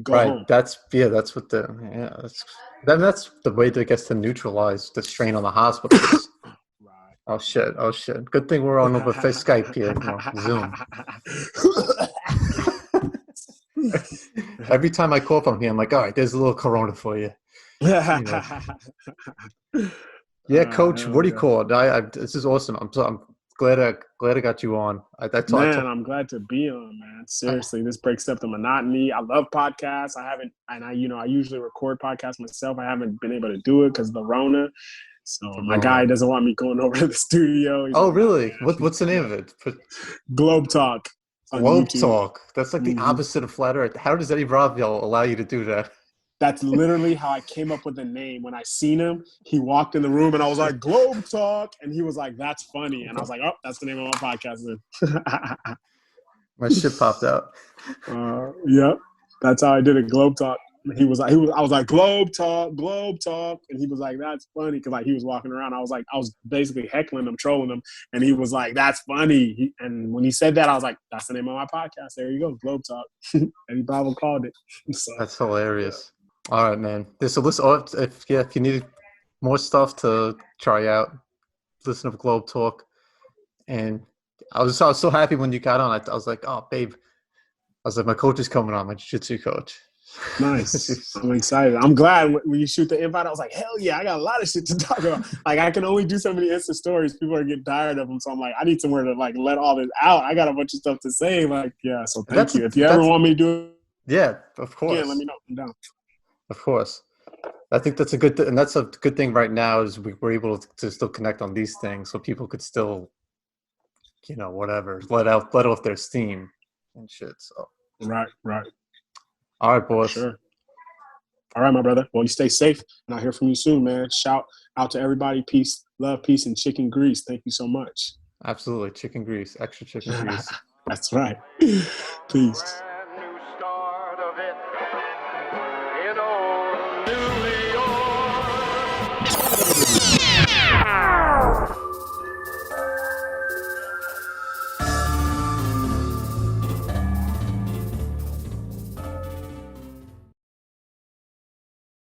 go home. That's what that's the way that gets to neutralize the strain on the hospitals. Right. Oh, shit. Good thing we're on over Skype here, Zoom. Every time I call from here, I'm like, all right, there's a little corona for you. Yeah, Coach. Hell What do you yeah. call it? This is awesome. I'm glad I got you on. I Man, told I'm glad to be on, man. I, Seriously, this breaks up the monotony. I love podcasts. I haven't, and I usually record podcasts myself. I haven't been able to do it because of the Rona. So my guy Corona. doesn't want me going over to the studio. He's Oh, like, "Nah, really? man." What's the name Yeah, of it? Globe Talk on Globe YouTube. Talk. That's like the Hmm. opposite of flat Earth. How does Eddie Bravo allow you to do that? That's literally how I came up with the name. When I seen him, he walked in the room and I was like, Globe Talk. And he was like, that's funny. And I was like, oh, that's the name of my podcast. My shit popped out. Yep. That's how I did it. Globe Talk. I was like, Globe Talk. And he was like, that's funny. Cause like he was walking around. I was basically heckling him, trolling him. And he was like, that's funny. And when he said that, I was like, that's the name of my podcast. There you go. Globe Talk. And he probably called it. So, That's yeah. hilarious. All right, man. So listen, if you need more stuff to try out, listen to Globe Talk. And I was so happy when you got on. I was like, oh, babe. I was like, my coach is coming on, my jiu-jitsu coach. Nice. I'm excited. I'm glad when you shoot the invite, I was like, hell yeah, I got a lot of shit to talk about. Like, I can only do so many Insta stories. People are getting tired of them. So I'm like, I need somewhere to, like, let all this out. I got a bunch of stuff to say. Like, yeah, so thank That's you. If you ever that's want me to do yeah, of it again, let course, me know. I'm down. of course. I think that's a good and that's a good thing right now is we're able to still connect on these things, so people could still, whatever, let off their steam and shit. So, Right. all right, For boss. sure. All right, my brother. Well, you stay safe, and I'll hear from you soon, man. Shout out to everybody. Peace, love, peace, and chicken grease. Thank you so much. Absolutely, chicken grease, extra chicken grease. That's right. Peace.